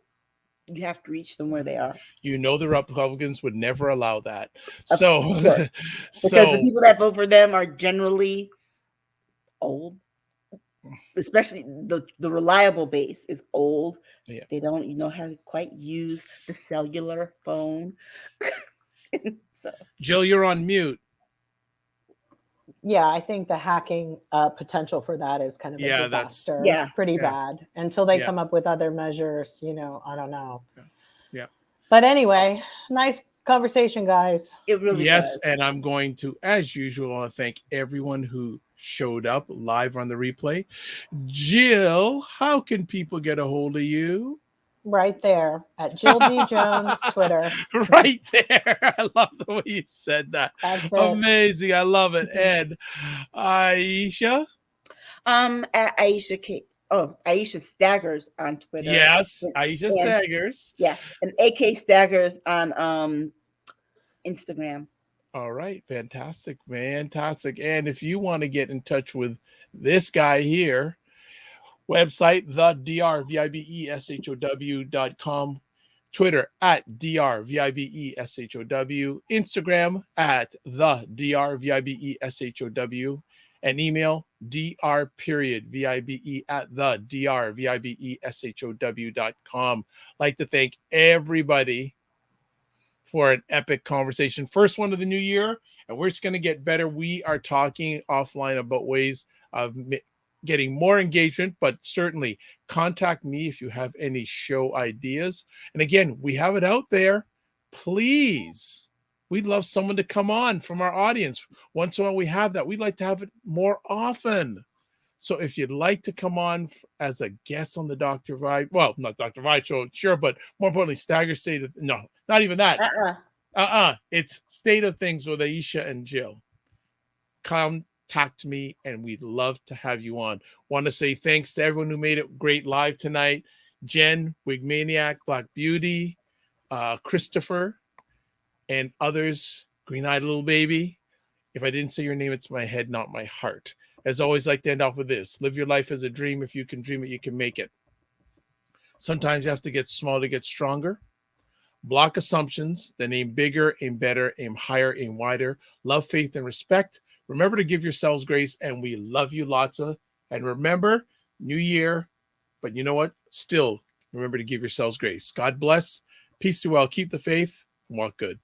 you have to reach them where they are. You know, the Republicans would never allow that. Of So, course. Because the people that vote for them are generally old, especially the reliable base is old. Yeah. They don't know how to quite use the cellular phone. So, Jill, you're on mute. Yeah, I think the hacking potential for that is kind of a disaster. Yeah. It's pretty bad until they come up with other measures. You know, I don't know. Yeah. But anyway, nice conversation, guys. It really Yes, does. and I'm going to, as usual, want to thank everyone who showed up live on the replay. Jill, how can people get a hold of you? Right there at Jill D. Jones Twitter. Right there. I love the way you said that. That's it. Amazing. I love it. And Aisha? At Aisha Staggers on Twitter. Yes, Aisha Staggers. Yeah, and AK Staggers on Instagram. All right, fantastic. And if you want to get in touch with this guy here, website thedrvibeshow.com, Twitter at drvibeshow, Instagram at thedrvibeshow, and email dr.vibe at thedrvibeshow.com. Like to thank everybody for an epic conversation. First one of the new year, and we're just going to get better. We are talking offline about ways of getting more engagement, but certainly contact me if you have any show ideas. And again, we have it out there. Please, we'd love someone to come on from our audience. Once in a while we have that. We'd like to have it more often. So if you'd like to come on as a guest on the Dr. Vibe, well, not Dr. Vibe show, sure, but more importantly, Stagger State of, no, not even that. It's State of Things with Aisha and Jill. Contact me, and we'd love to have you on. Want to say thanks to everyone who made it great live tonight. Jen, Wigmaniac, Black Beauty, Christopher, and others, Green-Eyed Little Baby. If I didn't say your name, it's my head, not my heart. As always, I like to end off with this. Live your life as a dream. If you can dream it, you can make it. Sometimes you have to get small to get stronger. Block assumptions, then aim bigger, aim better, aim higher, aim wider. Love, faith, and respect. Remember to give yourselves grace, and we love you lots of. And remember, new year, but you know what? Still, remember to give yourselves grace. God bless. Peace to all. Keep the faith and walk good.